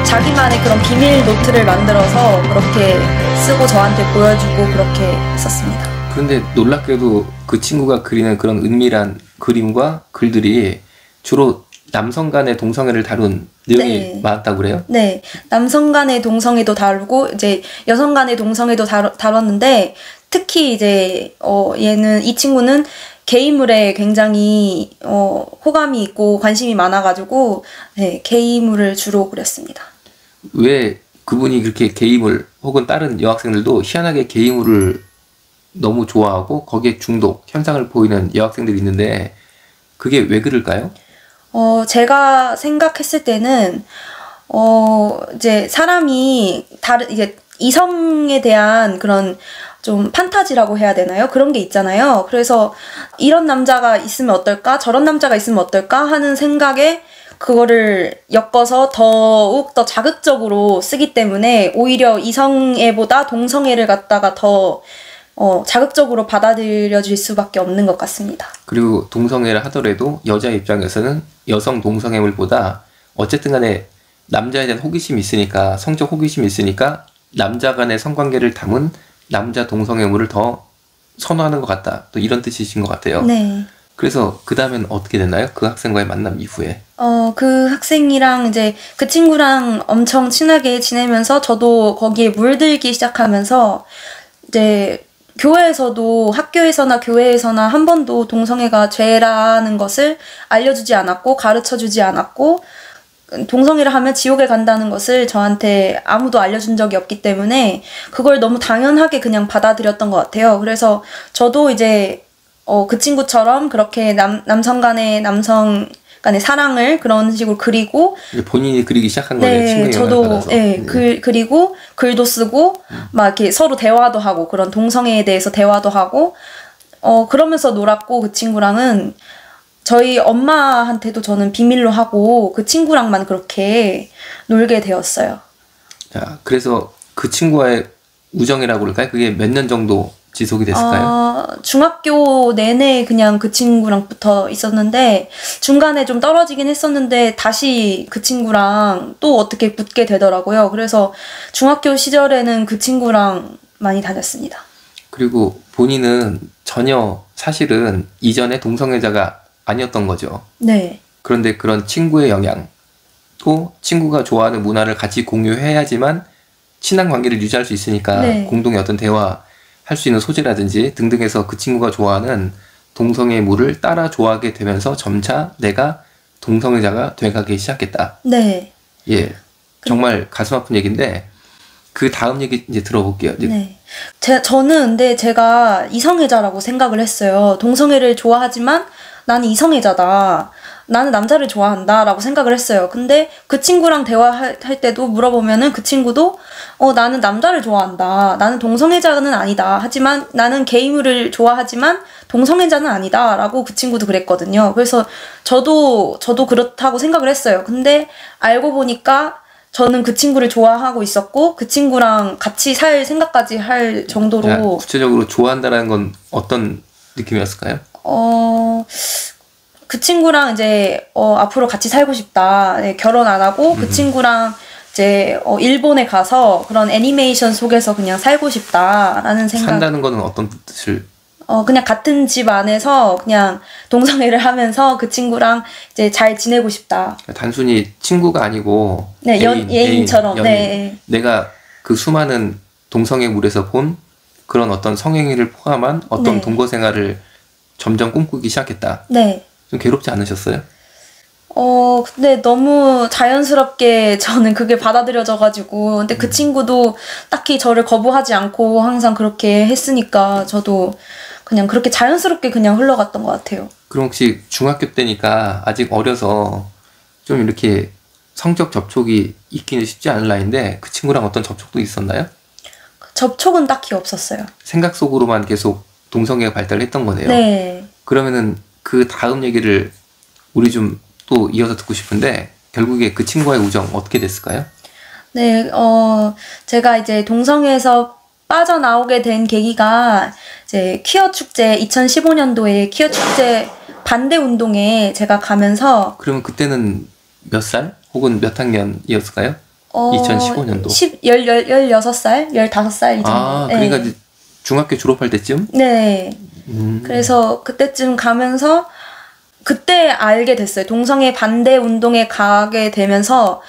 자기만의 그런 비밀 노트를 만들어서 그렇게 쓰고 저한테 보여주고 그렇게 썼습니다. 그런데 놀랍게도 그 친구가 그리는 그런 은밀한 그림과 글들이 주로 남성 간의 동성애를 다룬 내용이 네. 많았다고 그래요? 네. 남성 간의 동성애도 다루고 이제 여성 간의 동성애도 다뤘는데 특히 이제 이 친구는 게이물에 굉장히 호감이 있고 관심이 많아가지고 네, 게이물을 주로 그렸습니다. 왜 그분이 그렇게 게이물 혹은 다른 여학생들도 희한하게 게이물을 너무 좋아하고 거기에 중독 현상을 보이는 여학생들이 있는데 그게 왜 그럴까요? 제가 생각했을 때는 이제 사람이 이제 이성에 대한 그런 좀 판타지라고 해야 되나요? 그런 게 있잖아요. 그래서 이런 남자가 있으면 어떨까? 저런 남자가 있으면 어떨까? 하는 생각에 그거를 엮어서 더욱 더 자극적으로 쓰기 때문에 오히려 이성애보다 동성애를 갖다가 더 자극적으로 받아들여질 수밖에 없는 것 같습니다. 그리고 동성애를 하더라도 여자 입장에서는 여성 동성애물보다 어쨌든 간에 남자에 대한 호기심이 있으니까 성적 호기심이 있으니까 남자 간의 성관계를 담은 남자 동성애물을 더 선호하는 것 같다. 또 이런 뜻이신 것 같아요. 네. 그래서 그 다음엔 어떻게 됐나요? 그 학생과의 만남 이후에. 그 학생이랑 이제 그 친구랑 엄청 친하게 지내면서 저도 거기에 물들기 시작하면서 이제 교회에서도 학교에서나 교회에서나 한 번도 동성애가 죄라는 것을 알려주지 않았고 가르쳐주지 않았고 동성애를 하면 지옥에 간다는 것을 저한테 아무도 알려준 적이 없기 때문에 그걸 너무 당연하게 그냥 받아들였던 것 같아요. 그래서 저도 이제 그 친구처럼 그렇게 남성 간의 사랑을 그런 식으로 그리고 본인이 그리기 시작한 거예요. 친구의 영향을 받아서. 네, 그리고 글도 쓰고 막 이렇게 서로 대화도 하고 그런 동성애에 대해서 대화도 하고 그러면서 놀았고 그 친구랑은 저희 엄마한테도 저는 비밀로 하고 그 친구랑만 그렇게 놀게 되었어요. 자, 그래서 그 친구와의 우정이라고 그럴까요? 그게 몇 년 정도 지속이 됐을까요? 중학교 내내 그냥 그 친구랑 붙어 있었는데 중간에 좀 떨어지긴 했었는데 다시 그 친구랑 또 어떻게 붙게 되더라고요. 그래서 중학교 시절에는 그 친구랑 많이 다녔습니다. 그리고 본인은 전혀 사실은 이전에 동성애자가 아니었던 거죠. 네. 그런데 그런 친구의 영향, 또 친구가 좋아하는 문화를 같이 공유해야지만 친한 관계를 유지할 수 있으니까 네. 공동의 어떤 대화할 수 있는 소재라든지 등등해서 그 친구가 좋아하는 동성애물을 따라 좋아하게 되면서 점차 내가 동성애자가 돼가기 시작했다. 네. 예, 정말 가슴 아픈 얘기인데 그 다음 얘기 이제 들어볼게요. 네. 저는 근데 제가 이성애자라고 생각을 했어요. 동성애를 좋아하지만 나는 이성애자다. 나는 남자를 좋아한다 라고 생각을 했어요. 근데 그 친구랑 대화할 때도 물어보면은 그 친구도 나는 남자를 좋아한다. 나는 동성애자는 아니다. 하지만 나는 게이물을 좋아하지만 동성애자는 아니다 라고 그 친구도 그랬거든요. 그래서 저도 그렇다고 생각을 했어요. 근데 알고 보니까 저는 그 친구를 좋아하고 있었고 그 친구랑 같이 살 생각까지 할 정도로. 야, 구체적으로 좋아한다는 건 어떤 느낌이었을까요? 그 친구랑 이제 앞으로 같이 살고 싶다. 네, 결혼 안 하고 그 친구랑 이제 일본에 가서 그런 애니메이션 속에서 그냥 살고 싶다라는 생각. 산다는 거는 어떤 뜻을? 그냥 같은 집 안에서 그냥 동성애를 하면서 그 친구랑 이제 잘 지내고 싶다. 단순히 친구가 아니고 네, 애인처럼. 연인. 네. 내가 그 수많은 동성애 물에서 본 그런 어떤 성행위를 포함한 어떤 네. 동거 생활을 점점 꿈꾸기 시작했다. 네. 좀 괴롭지 않으셨어요? 근데 너무 자연스럽게 저는 그게 받아들여져가지고, 근데 그 친구도 딱히 저를 거부하지 않고 항상 그렇게 했으니까 저도 그냥 그렇게 자연스럽게 그냥 흘러갔던 것 같아요. 그럼 혹시 중학교 때니까 아직 어려서 좀 이렇게 성적 접촉이 있기는 쉽지 않을 나이인데 그 친구랑 어떤 접촉도 있었나요? 접촉은 딱히 없었어요. 생각 속으로만 계속 동성애가 발달을 했던 거네요. 네. 그러면은 그 다음 얘기를 우리 좀 또 이어서 듣고 싶은데 결국에 그 친구와의 우정 어떻게 됐을까요? 네, 제가 이제 동성애에서 빠져나오게 된 계기가 이제 퀴어 축제 2015년도에 퀴어 축제 반대 운동에 제가 가면서. 그러면 그때는 몇 살? 혹은 몇 학년이었을까요? 2015년도. 16살? 15살 이 정도. 그러니까 네. 이제 중학교 졸업할 때쯤? 네. 그래서 그때쯤 가면서 그때 알게 됐어요. 동성애 반대 운동에 가게 되면서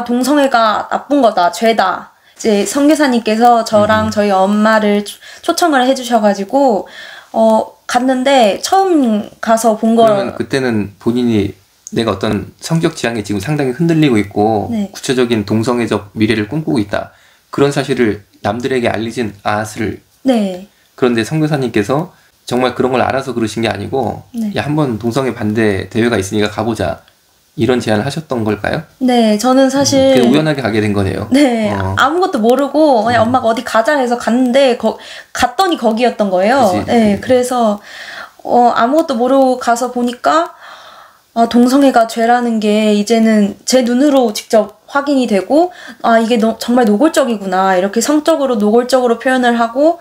동성애가 나쁜 거다, 죄다. 이제 선교사님께서 저랑 저희 엄마를 초청을 해주셔가지고 갔는데 처음 가서 본 거. 그러면 그때는 본인이 내가 어떤 성적 지향이 지금 상당히 흔들리고 있고 네. 구체적인 동성애적 미래를 꿈꾸고 있다. 그런 사실을 남들에게 알리진 않았을. 네. 그런데 선교사님께서 정말 그런 걸 알아서 그러신 게 아니고 네. 야, 한번 동성애 반대 대회가 있으니까 가보자. 이런 제안을 하셨던 걸까요? 네, 저는 사실 그냥 우연하게 가게 된 거네요. 네, 아무것도 모르고 그냥 엄마가 어디 가자 해서 갔는데 갔더니 거기였던 거예요. 그치? 네, 그래서 아무것도 모르고 가서 보니까 동성애가 죄라는 게 이제는 제 눈으로 직접 확인이 되고 이게 정말 노골적이구나. 이렇게 성적으로 노골적으로 표현을 하고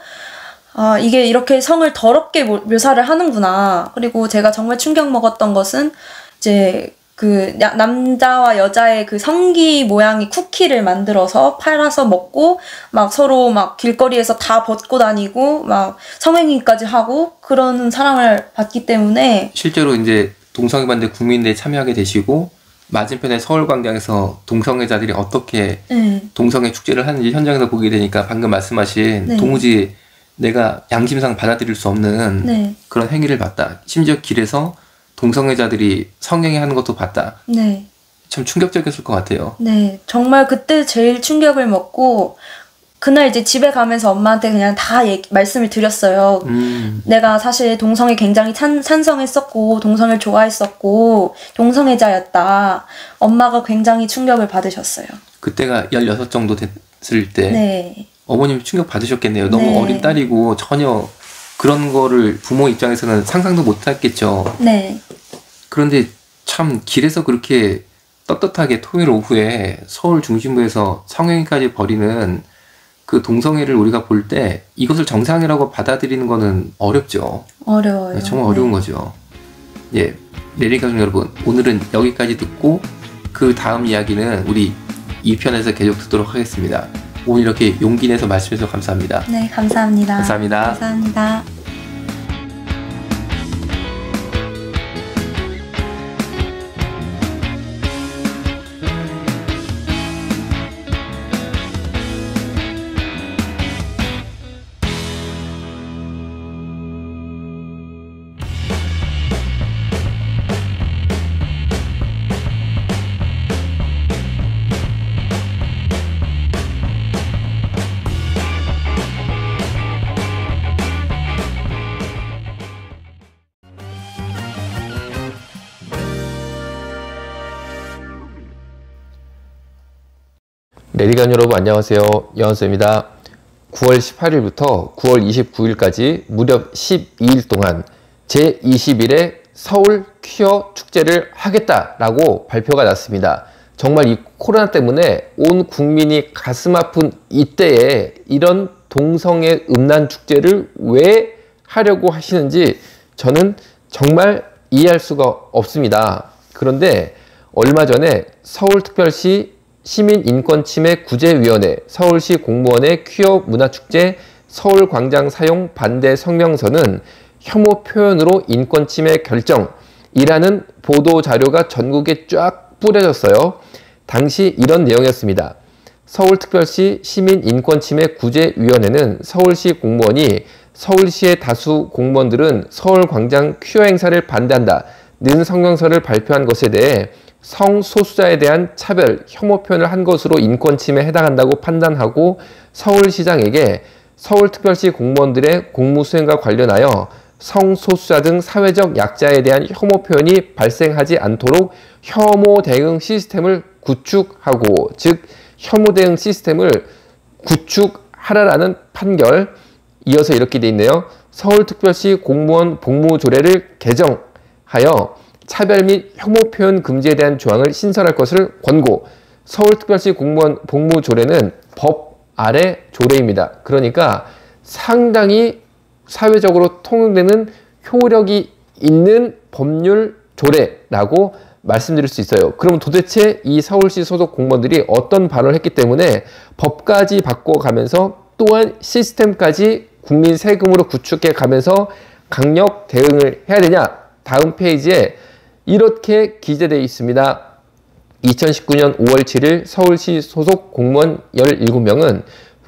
이게 이렇게 성을 더럽게 묘사를 하는구나. 그리고 제가 정말 충격 먹었던 것은 이제 그 남자와 여자의 그 성기 모양의 쿠키를 만들어서 팔아서 먹고 막 서로 막 길거리에서 다 벗고 다니고 막 성행위까지 하고 그런 사랑을 받기 때문에 실제로 이제 동성애 반대 국민대회에 참여하게 되시고 맞은편의 서울광장에서 동성애자들이 어떻게 동성애 축제를 하는지 현장에서 보게 되니까 방금 말씀하신 도무지 내가 양심상 받아들일 수 없는 그런 행위를 봤다. 심지어 길에서 동성애자들이 성행위하는 것도 봤다. 네. 참 충격적이었을 것 같아요. 네. 정말 그때 제일 충격을 먹고 그날 이제 집에 가면서 엄마한테 그냥 다 말씀을 드렸어요. 내가 사실 동성애 굉장히 찬성했었고 동성애를 좋아했었고 동성애자였다. 엄마가 굉장히 충격을 받으셨어요. 그때가 16 정도 됐을 때 네. 어머님이 충격 받으셨겠네요. 너무 어린 딸이고 전혀 그런 거를 부모 입장에서는 상상도 못 했겠죠. 네. 그런데 참 길에서 그렇게 떳떳하게 토요일 오후에 서울 중심부에서 성행위까지 벌이는 그 동성애를 우리가 볼 때 이것을 정상이라고 받아들이는 거는 어렵죠. 어려워요. 네, 정말 어려운 거죠. 예, 레리 가족 여러분, 오늘은 여기까지 듣고 그 다음 이야기는 우리 2편에서 계속 듣도록 하겠습니다. 오늘 이렇게 용기 내서 말씀해 주셔서 감사합니다. 네, 감사합니다. 감사합니다. 감사합니다. 레리간 여러분 안녕하세요. 여한수입니다. 9월 18일부터 9월 29일까지 무려 12일 동안 제21회 서울 퀴어 축제를 하겠다라고 발표가 났습니다. 정말 이 코로나 때문에 온 국민이 가슴 아픈 이때에 이런 동성애 음란 축제를 왜 하려고 하시는지 저는 정말 이해할 수가 없습니다. 그런데 얼마 전에 서울특별시 시민인권침해구제위원회, 서울시 공무원의 퀴어 문화축제 서울광장 사용 반대 성명서는 혐오 표현으로 인권침해 결정이라는 보도자료가 전국에 쫙 뿌려졌어요. 당시 이런 내용이었습니다. 서울특별시 시민인권침해구제위원회는 서울시 공무원이 서울시의 다수 공무원들은 서울광장 퀴어 행사를 반대한다는 성명서를 발표한 것에 대해 성소수자에 대한 차별, 혐오 표현을 한 것으로 인권침해에 해당한다고 판단하고 서울시장에게 서울특별시 공무원들의 공무수행과 관련하여 성소수자 등 사회적 약자에 대한 혐오 표현이 발생하지 않도록 혐오 대응 시스템을 구축하고, 즉 혐오 대응 시스템을 구축하라라는 판결. 이어서 이렇게 돼 있네요. 서울특별시 공무원 복무조례를 개정하여 차별 및 혐오 표현 금지에 대한 조항을 신설할 것을 권고. 서울특별시 공무원 복무조례는 법 아래 조례입니다. 그러니까 상당히 사회적으로 통용되는 효력이 있는 법률 조례라고 말씀드릴 수 있어요. 그럼 도대체 이 서울시 소속 공무원들이 어떤 발언을 했기 때문에 법까지 바꿔가면서 또한 시스템까지 국민 세금으로 구축해 가면서 강력 대응을 해야 되냐? 다음 페이지에 이렇게 기재되어 있습니다. 2019년 5월 7일 서울시 소속 공무원 17명은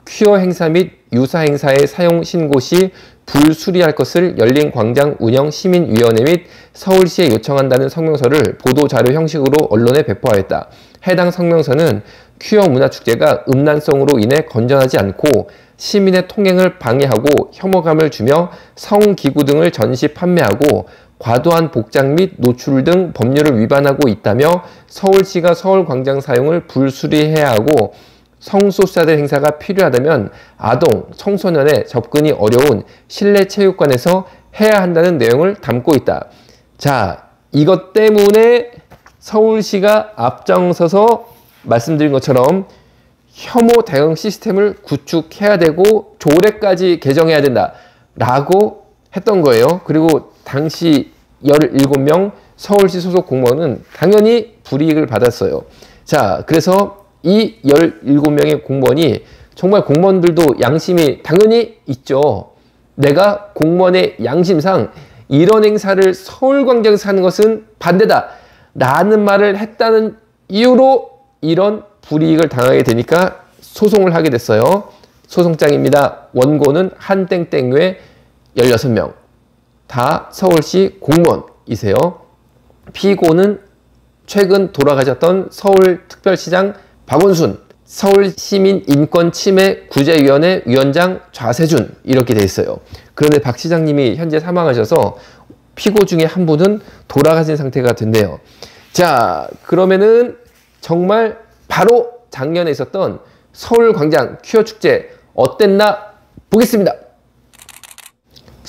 퀴어 행사 및 유사 행사의 사용 신고 시 불수리할 것을 열린 광장 운영 시민위원회 및 서울시에 요청한다는 성명서를 보도자료 형식으로 언론에 배포하였다. 해당 성명서는 퀴어 문화축제가 음란성으로 인해 건전하지 않고 시민의 통행을 방해하고 혐오감을 주며 성기구 등을 전시 판매하고 과도한 복장 및 노출 등 법률을 위반하고 있다며 서울시가 서울광장 사용을 불수리해야 하고 성소수자들 행사가 필요하다면 아동, 청소년의 접근이 어려운 실내 체육관에서 해야 한다는 내용을 담고 있다. 자, 이것 때문에 서울시가 앞장서서 말씀드린 것처럼 혐오 대응 시스템을 구축해야 되고 조례까지 개정해야 된다 라고 했던 거예요. 그리고 당시 17명 서울시 소속 공무원은 당연히 불이익을 받았어요. 자, 그래서 이 17명의 공무원이 정말 공무원들도 양심이 당연히 있죠. 내가 공무원의 양심상 이런 행사를 서울광장에서 하는 것은 반대다 라는 말을 했다는 이유로 이런 불이익을 당하게 되니까 소송을 하게 됐어요. 소송장입니다. 원고는 한땡땡외 16명. 다 서울시 공무원이세요. 피고는 최근 돌아가셨던 서울특별시장 박원순, 서울시민인권침해구제위원회 위원장 좌세준 이렇게 돼 있어요. 그런데 박 시장님이 현재 사망하셔서 피고 중에 한 분은 돌아가신 상태가 됐네요. 자, 그러면은 정말 바로 작년에 있었던 서울광장 퀴어 축제 어땠나 보겠습니다.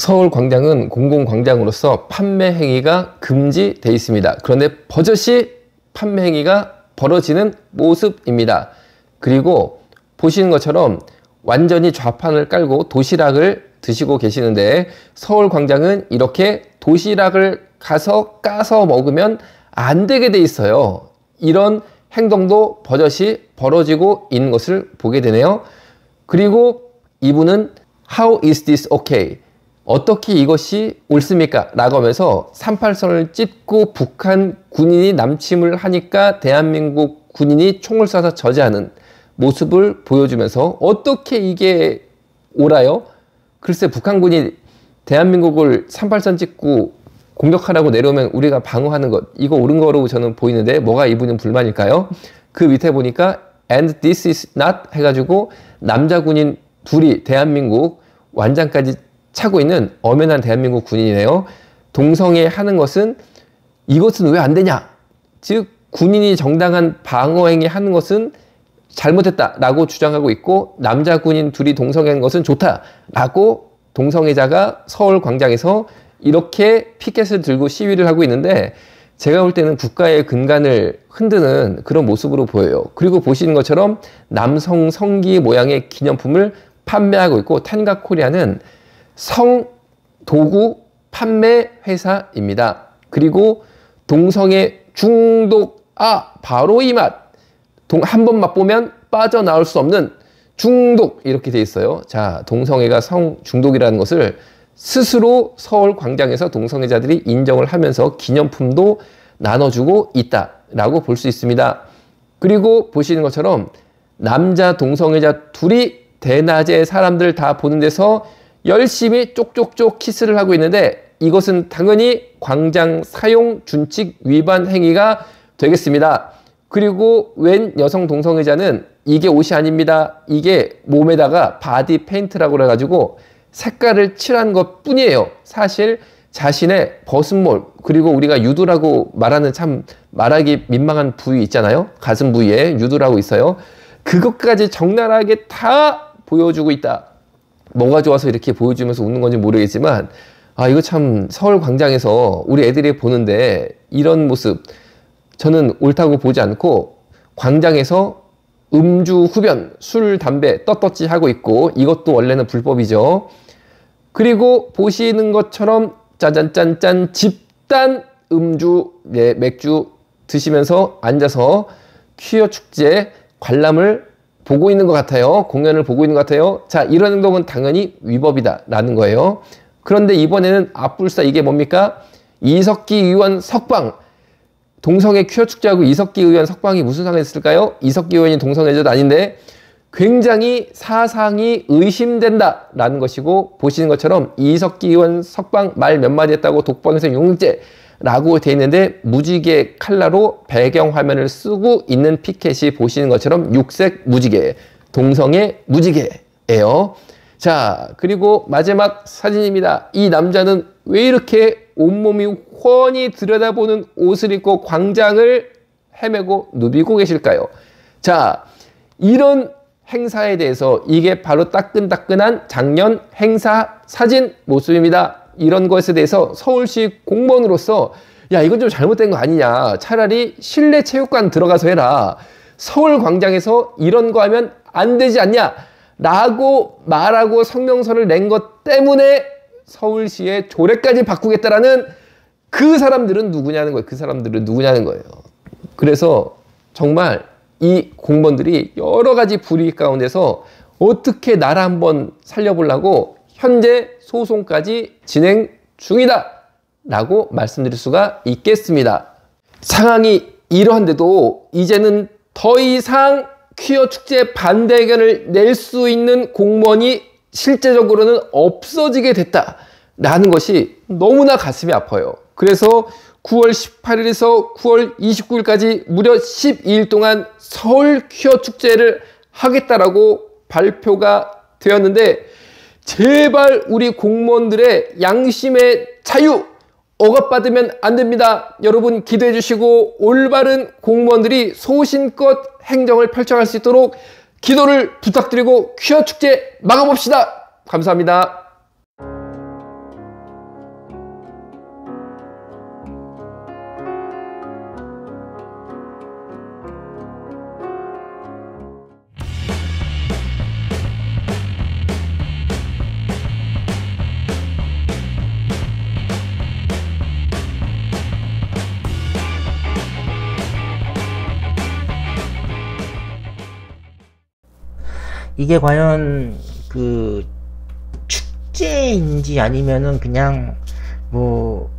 서울광장은 공공광장으로서 판매 행위가 금지되어 있습니다. 그런데 버젓이 판매 행위가 벌어지는 모습입니다. 그리고 보시는 것처럼 완전히 좌판을 깔고 도시락을 드시고 계시는데, 서울광장은 이렇게 도시락을 가서 까서 먹으면 안 되게 돼 있어요. 이런 행동도 버젓이 벌어지고 있는 것을 보게 되네요. 그리고 이분은 How is this okay? 어떻게 이것이 옳습니까? 라고 하면서 38선을 찢고 북한 군인이 남침을 하니까 대한민국 군인이 총을 쏴서 저지하는 모습을 보여주면서 어떻게 이게 옳아요? 글쎄, 북한군이 대한민국을 38선 찍고 공격하라고 내려오면 우리가 방어하는 것, 이거 옳은 거로 저는 보이는데 뭐가 이분은 불만일까요? 그 밑에 보니까 and this is not 해가지고 남자 군인 둘이 대한민국 완장까지 차고 있는 엄연한 대한민국 군인이네요. 동성애 하는 것은, 이것은 왜 안 되냐? 즉 군인이 정당한 방어행위 하는 것은 잘못했다라고 주장하고 있고, 남자 군인 둘이 동성애하는 것은 좋다라고 동성애자가 서울광장에서 이렇게 피켓을 들고 시위를 하고 있는데, 제가 볼 때는 국가의 근간을 흔드는 그런 모습으로 보여요. 그리고 보시는 것처럼 남성 성기 모양의 기념품을 판매하고 있고, 텐가코리아는 성도구 판매 회사입니다. 그리고 동성애 중독, 바로 이 맛. 한 번 맛보면 빠져나올 수 없는 중독, 이렇게 돼 있어요. 자, 동성애가 성 중독이라는 것을 스스로 서울광장에서 동성애자들이 인정을 하면서 기념품도 나눠주고 있다라고 볼 수 있습니다. 그리고 보시는 것처럼 남자 동성애자 둘이 대낮에 사람들 다 보는 데서 열심히 쪽쪽쪽 키스를 하고 있는데, 이것은 당연히 광장 사용 준칙 위반 행위가 되겠습니다. 그리고 웬 여성 동성애자는 이게 옷이 아닙니다. 이게 몸에다가 바디 페인트라고 해가지고 색깔을 칠한 것 뿐이에요. 사실 자신의 버슴몰, 그리고 우리가 유두라고 말하는 참 말하기 민망한 부위 있잖아요. 가슴 부위에 유두라고 있어요. 그것까지 적나라하게 다 보여주고 있다. 뭐가 좋아서 이렇게 보여주면서 웃는 건지 모르겠지만, 이거 참 서울광장에서 우리 애들이 보는데 이런 모습 저는 옳다고 보지 않고, 광장에서 음주 흡연, 술, 담배 떳떳이 하고 있고, 이것도 원래는 불법이죠. 그리고 보시는 것처럼 짠짠짠짠 집단 음주, 맥주 드시면서 앉아서 퀴어 축제 관람을 보고 있는 것 같아요. 공연을 보고 있는 것 같아요. 자, 이런 행동은 당연히 위법이다 라는 거예요. 그런데 이번에는 앞불사, 이게 뭡니까? 이석기 의원 석방. 동성애 퀴어 축제하고 이석기 의원 석방이 무슨 상관이 있을까요? 이석기 의원이 동성애자도 아닌데 굉장히 사상이 의심된다 라는 것이고, 보시는 것처럼 이석기 의원 석방 말 몇 마디 했다고 독방에서 용역죄 라고 되어 있는데, 무지개 칼라로 배경화면을 쓰고 있는 피켓이 보시는 것처럼 육색 무지개, 동성애 무지개예요. 자, 그리고 마지막 사진입니다. 이 남자는 왜 이렇게 온몸이 훤히 들여다보는 옷을 입고 광장을 헤매고 누비고 계실까요? 자, 이런 행사에 대해서 이게 바로 따끈따끈한 작년 행사 사진 모습입니다. 이런 것에 대해서 서울시 공무원으로서, 야, 이건 좀 잘못된 거 아니냐. 차라리 실내 체육관 들어가서 해라. 서울광장에서 이런 거 하면 안 되지 않냐. 라고 말하고 성명서를 낸 것 때문에 서울시의 조례까지 바꾸겠다라는 그 사람들은 누구냐는 거예요. 그 사람들은 누구냐는 거예요. 그래서 정말 이 공무원들이 여러 가지 불이익 가운데서 어떻게 나라 한번 살려보려고 현재 소송까지 진행 중이다 라고 말씀드릴 수가 있겠습니다. 상황이 이러한데도 이제는 더 이상 퀴어 축제 반대 의견을 낼 수 있는 공무원이 실제적으로는 없어지게 됐다라는 것이 너무나 가슴이 아파요. 그래서 9월 18일에서 9월 29일까지 무려 12일 동안 서울 퀴어 축제를 하겠다라고 발표가 되었는데, 제발 우리 공무원들의 양심의 자유 억압받으면 안 됩니다. 여러분 기도해 주시고 올바른 공무원들이 소신껏 행정을 펼쳐갈 수 있도록 기도를 부탁드리고 퀴어 축제 막아봅시다. 감사합니다. 이게 과연 그 축제인지 아니면은 그냥 뭐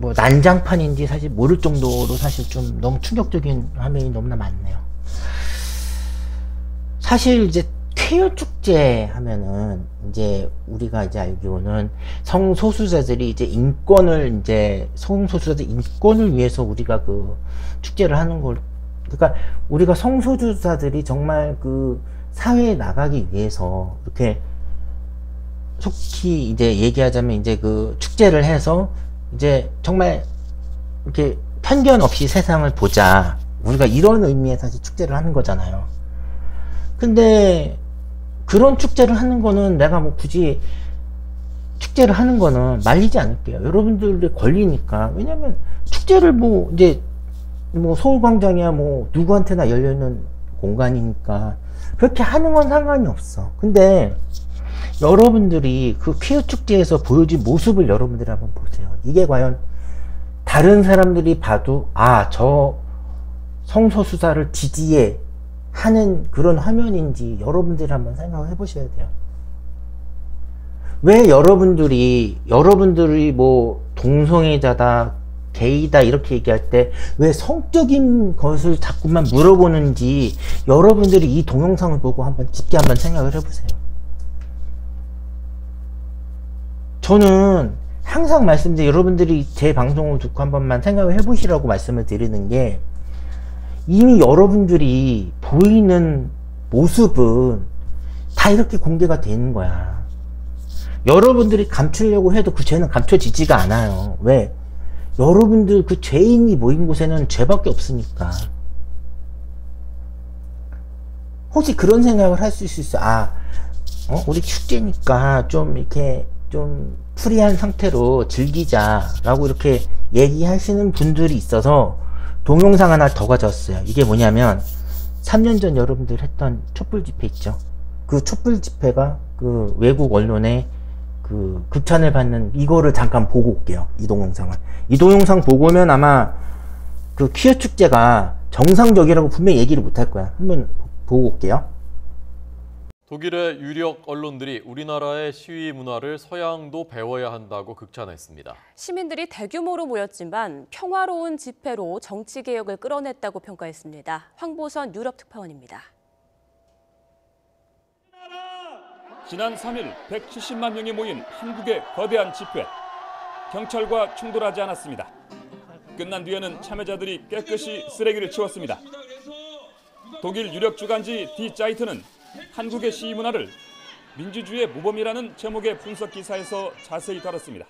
난장판인지 사실 모를 정도로 사실 좀 너무 충격적인 화면이 너무나 많네요. 사실 이제 퀘어 축제 하면은 이제 우리가 이제 알기로는 성소수자들이 이제 성소수자들 인권을 위해서 우리가 그 축제를 하는 걸, 그러니까 우리가 성소수자들이 정말 그 사회에 나가기 위해서 이렇게 속히 이제 얘기하자면 이제 그 축제를 해서 이제 정말 이렇게 편견 없이 세상을 보자, 우리가 이런 의미의 사실 축제를 하는 거잖아요. 근데 그런 축제를 하는 거는 내가 뭐 굳이 축제를 하는 거는 말리지 않을게요. 여러분들의 권리니까. 왜냐면 축제를 뭐 이제 뭐 서울광장이야 뭐 누구한테나 열려있는 공간이니까 그렇게 하는 건 상관이 없어. 근데 여러분들이 그 퀘어 축제에서 보여진 모습을 여러분들이 한번 보세요. 이게 과연 다른 사람들이 봐도 저 성소수자를 지지해 하는 그런 화면인지 여러분들이 한번 생각을 해보셔야 돼요. 왜 여러분들이 뭐 동성애자다, 게이다 이렇게 얘기할 때 왜 성적인 것을 자꾸만 물어보는지 여러분들이 이 동영상을 보고 한번 깊게 한번 생각을 해보세요. 저는 항상 말씀드린, 여러분들이 제 방송을 듣고 한 번만 생각을 해보시라고 말씀을 드리는 게, 이미 여러분들이 보이는 모습은 다 이렇게 공개가 되는 거야. 여러분들이 감추려고 해도 그 죄는 감춰지지가 않아요. 왜? 여러분들 그 죄인이 모인 곳에는 죄밖에 없으니까. 혹시 그런 생각을 할 수 있어요. 우리 축제니까 좀 이렇게 좀 프리한 상태로 즐기자라고 이렇게 얘기하시는 분들이 있어서 동영상 하나 더 가져왔어요. 이게 뭐냐면 3년 전 여러분들 했던 촛불 집회 있죠. 그 촛불 집회가 그 외국 언론에 그 극찬을 받는, 이거를 잠깐 보고 올게요. 이 동영상을. 이 동영상 보고 오면 아마 그 퀴어 축제가 정상적이라고 분명히 얘기를 못 할 거야. 한번 보고 올게요. 독일의 유력 언론들이 우리나라의 시위 문화를 서양도 배워야 한다고 극찬했습니다. 시민들이 대규모로 모였지만 평화로운 집회로 정치개혁을 끌어냈다고 평가했습니다. 황보선 유럽 특파원입니다. 지난 3일 170만 명이 모인 한국의 거대한 집회. 경찰과 충돌하지 않았습니다. 끝난 뒤에는 참여자들이 깨끗이 쓰레기를 치웠습니다. 독일 유력 주간지 디 자이트는 한국의 시위 문화를 민주주의의 모범이라는 제목의 분석 기사에서 자세히 다뤘습니다.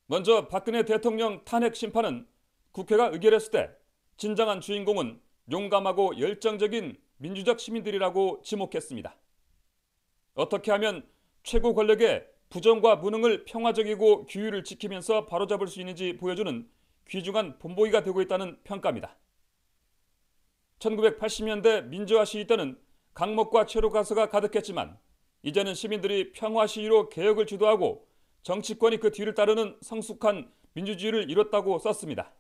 먼저 박근혜 대통령 탄핵 심판은 국회가 의결했을 때 진정한 주인공은 용감하고 열정적인 민주적 시민들이라고 지목했습니다. 어떻게 하면 최고 권력의 부정과 무능을 평화적이고 규율을 지키면서 바로잡을 수 있는지 보여주는 귀중한 본보기가 되고 있다는 평가입니다. 1980년대 민주화 시위 때는 강목과 체류 가스가 가득했지만 이제는 시민들이 평화 시위로 개혁을 주도하고 정치권이 그 뒤를 따르는 성숙한 민주주의를 이뤘다고 썼습니다.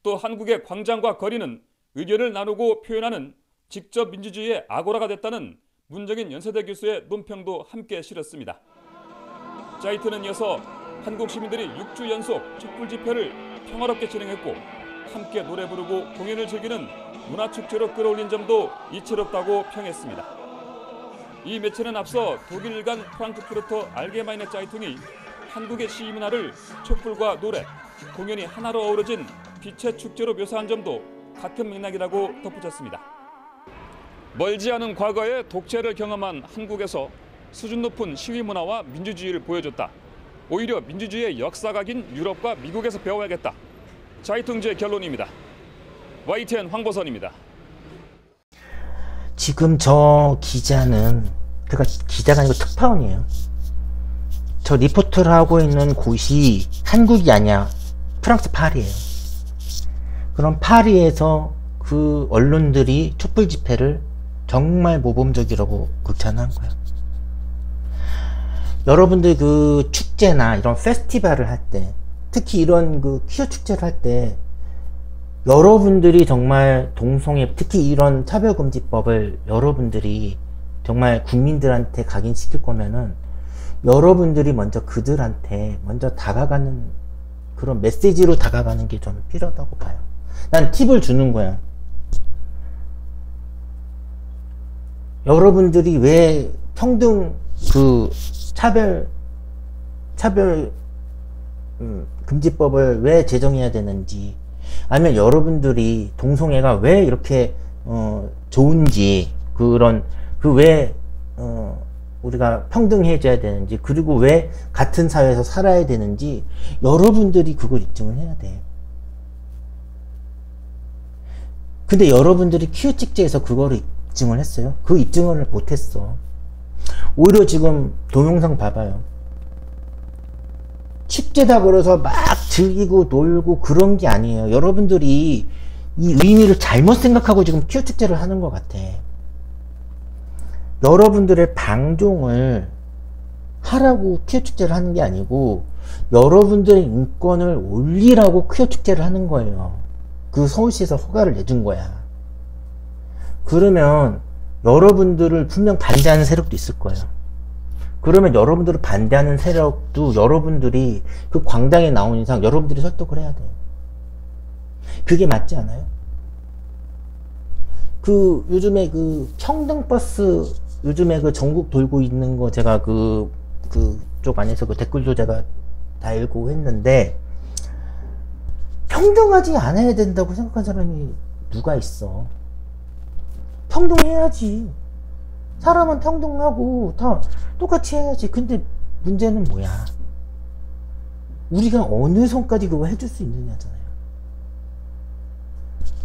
또 한국의 광장과 거리는 의견을 나누고 표현하는 직접 민주주의의 아고라가 됐다는 문정인 연세대 교수의 논평도 함께 실었습니다. 자이트는 이어서 한국 시민들이 6주 연속 촛불 집회를 평화롭게 진행했고 함께 노래 부르고 공연을 즐기는 문화축제로 끌어올린 점도 이채롭다고 평했습니다. 이 매체는 앞서 독일 일간 프랑크푸르터 알게마이네 자이퉁이 한국의 시위 문화를 촛불과 노래, 공연이 하나로 어우러진 빛의 축제로 묘사한 점도 같은 맥락이라고 덧붙였습니다. 멀지 않은 과거에 독재를 경험한 한국에서 수준 높은 시위 문화와 민주주의를 보여줬다. 오히려 민주주의의 역사가 긴 유럽과 미국에서 배워야겠다. 자이퉁지의 결론입니다. YTN 황보선입니다. 지금 저 기자는, 그러니까 기자가 아니고 특파원이에요. 저 리포트를 하고 있는 곳이 한국이 아니야. 프랑스 파리예요. 그럼 파리에서 그 언론들이 촛불 집회를 정말 모범적이라고 극찬한 거야. 여러분들 그 축제나 이런 페스티벌을 할 때, 특히 이런 그 퀴어 축제를 할 때 여러분들이 정말 동성애, 특히 이런 차별금지법을 여러분들이 정말 국민들한테 각인시킬 거면은 여러분들이 먼저 그들한테 먼저 다가가는 그런 메시지로 다가가는 게 저는 필요하다고 봐요. 난 팁을 주는 거야. 여러분들이 왜 평등 그 차별 금지법을 왜 제정해야 되는지, 아니면 여러분들이 동성애가 왜 이렇게 좋은지, 그런 왜 우리가 평등해져야 되는지, 그리고 왜 같은 사회에서 살아야 되는지 여러분들이 그걸 입증을 해야 돼. 근데 여러분들이 퀴어 축제에서 그거를 입증을 했어요? 그 입증을 못했어. 오히려 지금 동영상 봐봐요. 축제다 그래서 막 즐기고 놀고 그런 게 아니에요. 여러분들이 이 의미를 잘못 생각하고 지금 퀴어 축제를 하는 것 같아. 여러분들의 방종을 하라고 퀴어 축제를 하는 게 아니고 여러분들의 인권을 올리라고 퀴어 축제를 하는 거예요. 그 서울시에서 허가를 내준 거야. 그러면 여러분들을 분명 반대하는 세력도 있을 거예요. 그러면 여러분들을 반대하는 세력도 여러분들이 그 광장에 나온 이상 여러분들이 설득을 해야 돼요. 그게 맞지 않아요? 그 요즘에 그 평등버스 요즘에 그 전국 돌고 있는 거 제가 그쪽 안에서 그 댓글도 제가 다 읽고 했는데, 평등하지 않아야 된다고 생각한 사람이 누가 있어? 평등해야지. 사람은 평등하고 다 똑같이 해야지. 근데 문제는 뭐야? 우리가 어느 선까지 그거 해줄 수 있느냐잖아요.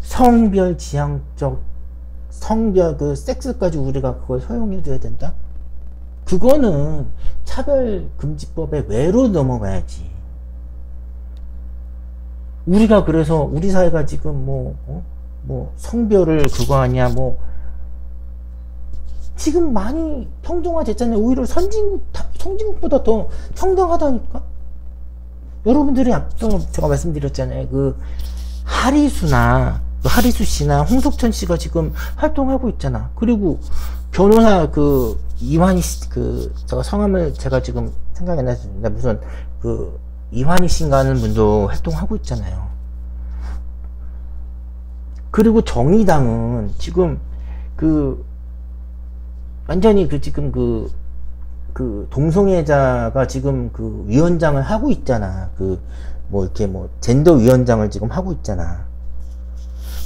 성별 지향적 성별 그 섹스까지 우리가 그걸 허용해줘야 된다? 그거는 차별금지법의 외로 넘어가야지. 우리가 그래서 우리 사회가 지금 뭐 성별을 그거 아니야 지금 많이 평등화됐잖아요. 오히려 선진국보다 더 평등하다니까. 여러분들이 앞서 제가 말씀드렸잖아요. 그 하리수 씨나 홍석천 씨가 지금 활동하고 있잖아. 그리고 변호사 그 이완희 씨, 제가 성함을 제가 지금 생각이 안 나는데 무슨 그 이완희 씨인가 하는 분도 활동하고 있잖아요. 그리고 정의당은 지금 완전히 지금 동성애자가 지금 위원장을 하고 있잖아. 이렇게 젠더 위원장을 지금 하고 있잖아.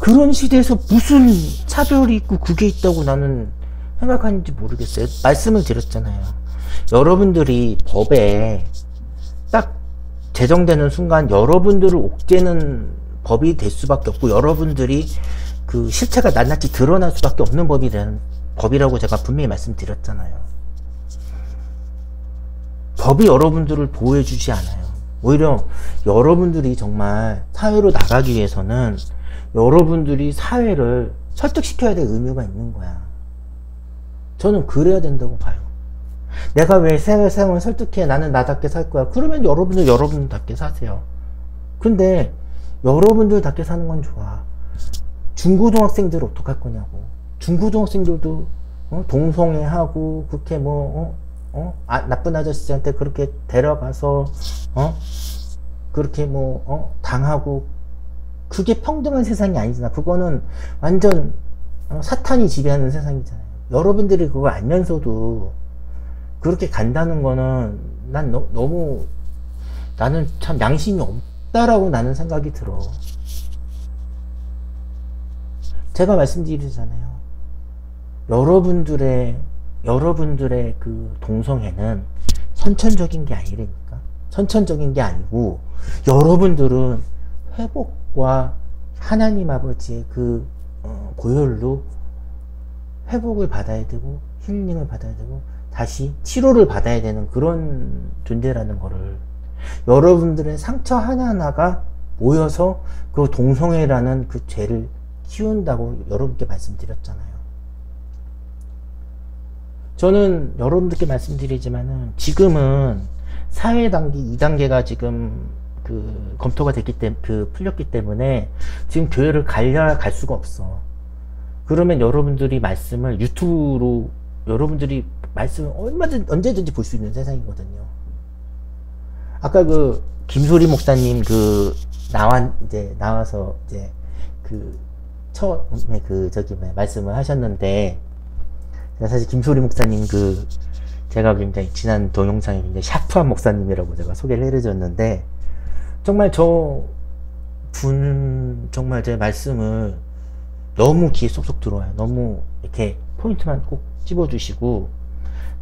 그런 시대에서 무슨 차별이 있고 그게 있다고 나는 생각하는지 모르겠어요. 말씀을 드렸잖아요. 여러분들이 법에 딱 제정되는 순간 여러분들을 옥죄는 법이 될 수밖에 없고, 여러분들이 그 실체가 낱낱이 드러날 수밖에 없는 법이라고 제가 분명히 말씀드렸잖아요. 법이 여러분들을 보호해주지 않아요. 오히려 여러분들이 정말 사회로 나가기 위해서는 여러분들이 사회를 설득시켜야 될 의무가 있는 거야. 저는 그래야 된다고 봐요. 내가 왜 사회생활을 설득해? 나는 나답게 살 거야. 그러면 여러분들답게 사세요. 근데 여러분들답게 사는 건 좋아. 중고등학생들 어떡할 거냐고. 중고등학생들도 동성애하고 그렇게 나쁜 아저씨한테 그렇게 데려가서 그렇게 당하고, 그게 평등한 세상이 아니잖아. 그거는 완전 사탄이 지배하는 세상이잖아요. 여러분들이 그거 알면서도 그렇게 간다는 거는 나는 참 양심이 없다라고 나는 생각이 들어. 제가 말씀드리잖아요. 여러분들의 그 동성애는 선천적인 게 아니라니까. 선천적인 게 아니고 여러분들은 회복과 하나님 아버지의 그 보혈로 회복을 받아야 되고 힐링을 받아야 되고 다시 치료를 받아야 되는 그런 존재라는 거를, 여러분들의 상처 하나하나가 모여서 그 동성애라는 그 죄를 키운다고 여러분께 말씀드렸잖아요. 저는 여러분들께 말씀드리지만은 지금은 사회 단계 2단계가 지금 검토가 됐기 때문에 풀렸기 때문에 지금 교회를 갈 수가 없어. 그러면 여러분들이 말씀을 유튜브로 여러분들이 말씀을 언제든지 볼 수 있는 세상이거든요. 아까 그 김소리 목사님 나와서 이제 처음에 말씀을 하셨는데, 제가 사실 김소리 목사님 제가 굉장히 지난 동영상에 굉장히 샤프한 목사님이라고 제가 소개를 해드렸는데, 정말 정말 제 말씀을 너무 귀에 쏙쏙 들어와요. 너무 이렇게 포인트만 꼭 집어주시고,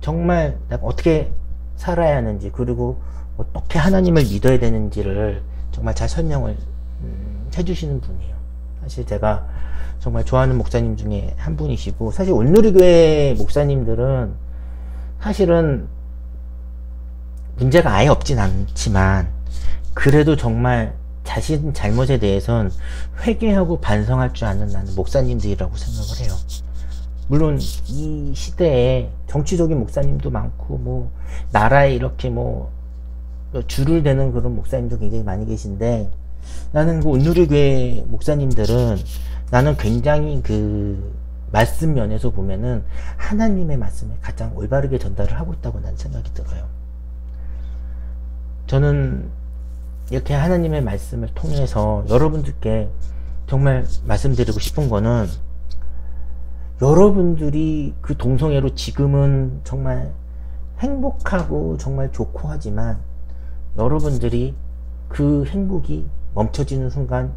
정말 내가 어떻게 살아야 하는지, 그리고 어떻게 하나님을 믿어야 되는지를 정말 잘 설명을 해주시는 분이에요. 사실 제가 정말 좋아하는 목사님 중에 한 분이시고, 사실 온누리교회 목사님들은 사실은 문제가 아예 없진 않지만, 그래도 정말 자신 잘못에 대해선 회개하고 반성할 줄 아는 나는 목사님들이라고 생각을 해요. 물론 이 시대에 정치적인 목사님도 많고 나라에 이렇게 줄을 대는 그런 목사님도 굉장히 많이 계신데, 나는 그 온누리교회 목사님들은 나는 굉장히 말씀 면에서 보면은 하나님의 말씀을 가장 올바르게 전달을 하고 있다고 난 생각이 들어요. 저는 이렇게 하나님의 말씀을 통해서 여러분들께 정말 말씀드리고 싶은 거는, 여러분들이 그 동성애로 지금은 정말 행복하고 정말 좋고 하지만, 여러분들이 그 행복이 멈춰지는 순간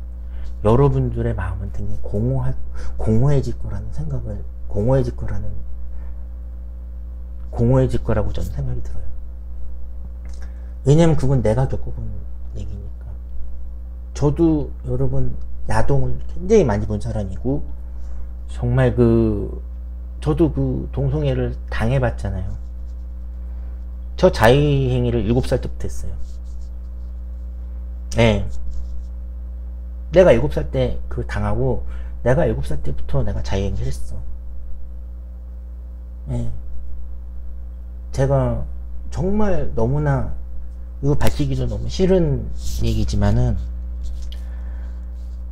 여러분들의 마음은 굉장히 공허해질 거라는 생각을, 공허해질 거라고 저는 생각이 들어요. 왜냐면 그건 내가 겪어본 얘기니까. 저도 여러분 야동을 굉장히 많이 본 사람이고, 정말 저도 동성애를 당해봤잖아요. 저 자위행위를 7살 때부터 했어요. 네. 내가 7살 때 당하고, 내가 7살 때부터 내가 자위행위를 했어. 네. 제가 정말 너무나, 이거 밝히기도 너무 싫은 얘기지만은,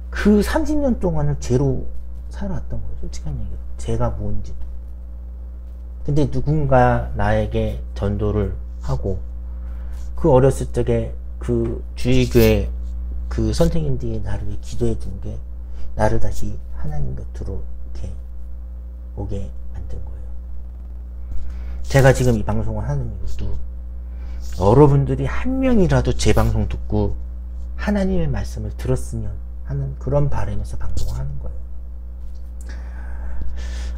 그 30년 동안을 죄로 살아왔던 거예요. 솔직한 얘기로. 죄가 뭔지도. 근데 누군가 나에게 전도를 하고, 그 어렸을 적에 주일교회 선생님들이 나를 기도해 준 게 나를 다시 하나님 곁으로 이렇게 오게 만든 거예요. 제가 지금 이 방송을 하는 이유도, 여러분들이 한 명이라도 제 방송 듣고 하나님의 말씀을 들었으면 하는 그런 바람에서 방송을 하는 거예요.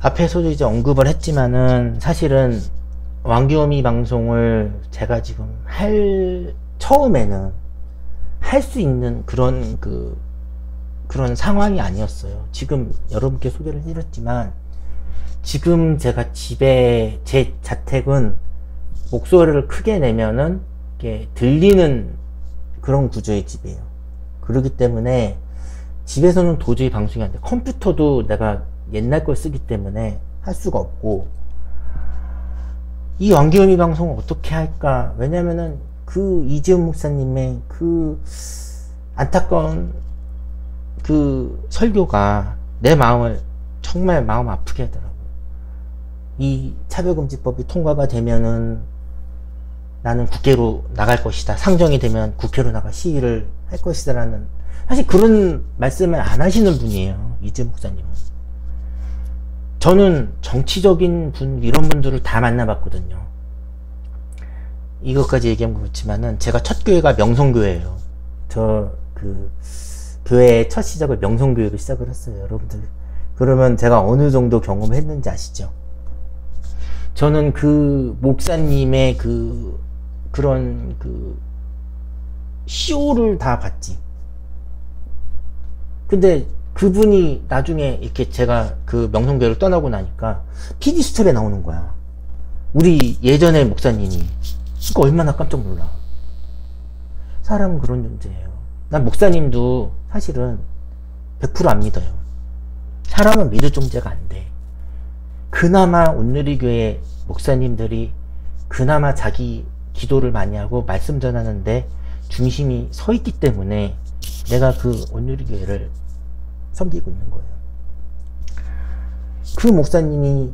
앞에서도 이제 언급을 했지만은, 사실은 왕기호미 방송을 제가 지금 처음에는 할 수 있는 그런 상황이 아니었어요. 지금 여러분께 소개를 해드렸지만, 지금 제가 제 자택은 목소리를 크게 내면은 이렇게 들리는 그런 구조의 집이에요. 그렇기 때문에 집에서는 도저히 방송이 안 돼. 컴퓨터도 내가 옛날 걸 쓰기 때문에 할 수가 없고, 이 왕기호미 방송을 어떻게 할까? 왜냐면은 이재훈 목사님의 안타까운 설교가 내 마음을 정말 마음 아프게 하더라고요. 이 차별금지법이 통과가 되면은 나는 국회로 나갈 것이다. 상정이 되면 국회로 나가 시위를 할 것이다 라는, 사실 그런 말씀을 안 하시는 분이에요, 이재훈 목사님은. 저는 정치적인 분, 이런 분들을 다 만나봤거든요. 이것까지 얘기하면 그렇지만은, 제가 첫 교회가 명성교회예요. 교회의 첫 시작을 명성교회로 시작을 했어요, 여러분들. 그러면 제가 어느 정도 경험을 했는지 아시죠? 저는 목사님의 그런 쇼를 다 봤지. 근데 그분이 나중에 이렇게 제가 명성교회를 떠나고 나니까 PD수첩에 나오는 거야. 우리 예전의 목사님이. 그러니까 얼마나 깜짝 놀라. 사람은 그런 존재예요. 난 목사님도 사실은 100% 안 믿어요. 사람은 믿을 존재가 안 돼. 그나마 온누리교회 목사님들이 그나마 자기 기도를 많이 하고 말씀 전하는데 중심이 서 있기 때문에 내가 온누리교회를 섬기고 있는 거예요. 그 목사님이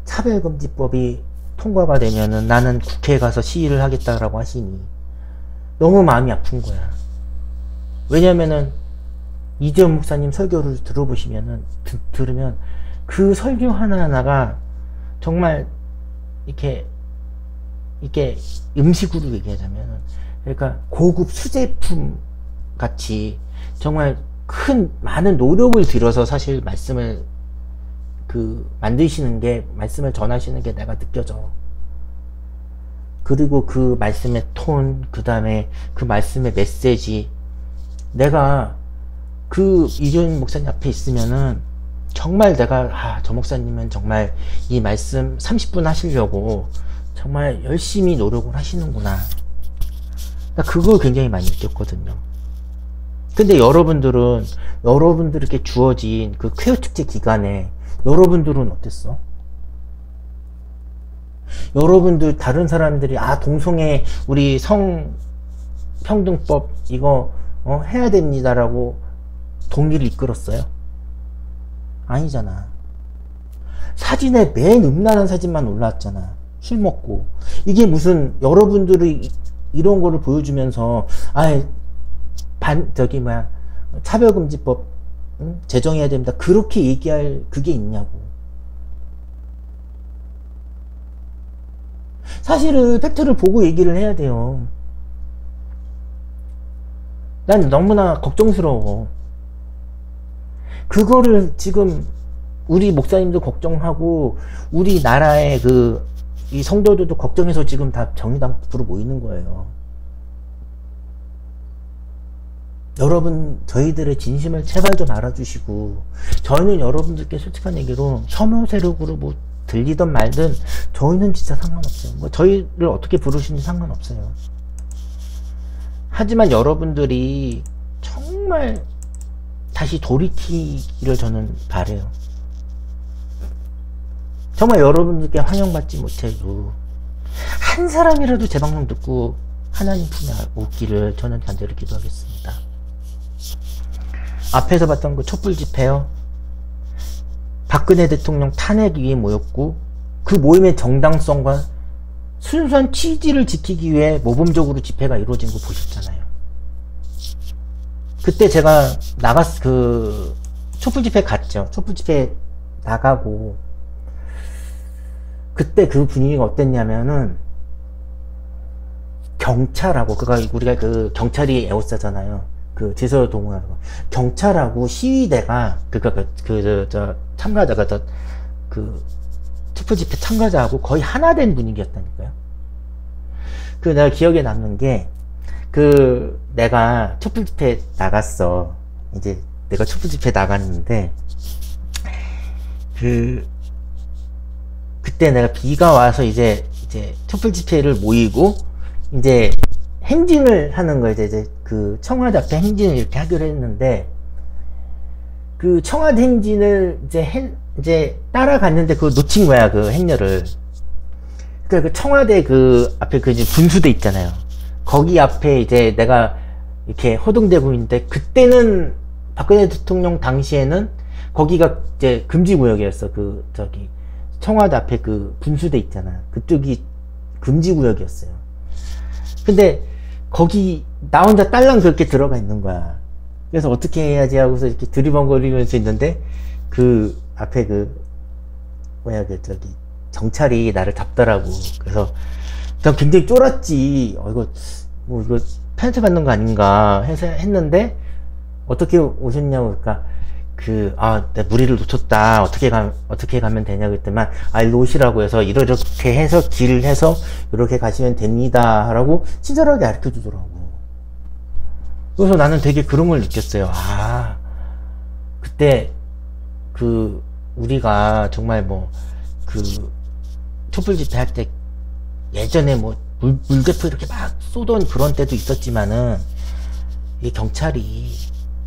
차별금지법이 통과가 되면은 나는 국회에 가서 시위를 하겠다라고 하시니 너무 마음이 아픈 거야. 왜냐면은 이재용 목사님 설교를 들어보시면은 들으면 그 설교 하나하나가 정말 이렇게 음식으로 얘기하자면은, 그러니까 고급 수제품 같이 정말 많은 노력을 들여서 사실 말씀을 만드시는 게, 말씀을 전하시는 게 내가 느껴져. 그리고 그 말씀의 톤, 그 다음에 그 말씀의 메시지, 내가 이재용 목사님 앞에 있으면은 정말 내가 저 목사님은 정말 이 말씀 30분 하시려고 정말 열심히 노력을 하시는구나. 그걸 굉장히 많이 느꼈거든요. 근데 여러분들에게 주어진 그 퀘어 축제 기간에 여러분들은 어땠어? 여러분들, 다른 사람들이 동성애 우리 성평등법 이거 해야 됩니다라고 동의를 이끌었어요? 아니잖아. 사진에 맨 음란한 사진만 올라왔잖아. 술 먹고. 이게 무슨, 여러분들이 이런 거를 보여주면서 차별금지법 제정해야 됩니다, 그렇게 얘기할 그게 있냐고. 사실은 팩트를 보고 얘기를 해야 돼요. 난 너무나 걱정스러워. 그거를 지금 우리 목사님도 걱정하고 우리나라의 이 성도들도 걱정해서 지금 다 정의당 앞으로 모이는 거예요. 여러분, 저희들의 진심을 제발 좀 알아주시고, 저희는 여러분들께 솔직한 얘기로 혐오 세력으로 뭐 들리든 말든 저희는 진짜 상관없어요. 뭐 저희를 어떻게 부르시는지 상관없어요. 하지만 여러분들이 정말 다시 돌이키기를 저는 바래요. 정말 여러분들께 환영받지 못해도 한 사람이라도 제 방송 듣고 하나님 품에 오기를 저는 간절히 기도하겠습니다. 앞에서 봤던 그 촛불 집회요, 박근혜 대통령 탄핵 위에 모였고 그 모임의 정당성과 순수한 취지를 지키기 위해 모범적으로 집회가 이루어진 거 보셨잖아요. 그때 제가 촛불 집회 갔죠. 촛불 집회 나가고 그때 그 분위기가 어땠냐면은, 경찰하고, 우리가 경찰이 에워싸잖아요. 제서 동호하는 거. 경찰하고 시위대가, 참가자가 촛불 집회 참가자하고 거의 하나 된 분위기였다니까요. 내가 기억에 남는 게, 내가 촛불 집회 나갔어. 이제 내가 촛불 집회 나갔는데, 그때 내가 비가 와서 이제 촛불 집회를 모이고 이제 행진을 하는 거예요. 이제 청와대 앞에 행진을 이렇게 하기로 했는데, 청와대 행진을 이제 따라갔는데 그거 놓친 거야, 그 행렬을. 그러니까 청와대 앞에 이제 분수대 있잖아요. 거기 앞에 이제 내가 이렇게 허둥대고 있는데, 그때는 박근혜 대통령 당시에는 거기가 이제 금지구역이었어. 청와대 앞에 분수대 있잖아. 그쪽이 금지구역이었어요. 근데 거기 나 혼자 딸랑 그렇게 들어가 있는 거야. 그래서 어떻게 해야지 하고서 이렇게 두리번거리면서 있는데, 앞에 경찰이 나를 잡더라고. 그래서 난 굉장히 쫄았지. 이거 페널티 받는 거 아닌가 해서 했는데, 어떻게 오셨냐고. 그러니까 내 무리를 놓쳤다. 어떻게 가면 되냐 그랬더만, 일로 오시라고 해서 이렇게 해서 길을 해서 이렇게 가시면 됩니다. 라고 친절하게 가르쳐 주더라고. 그래서 나는 되게 그런 걸 느꼈어요. 그때 우리가 정말 촛불 집회 할 때 예전에 물대포 이렇게 막 쏘던 그런 때도 있었지만은, 이 경찰이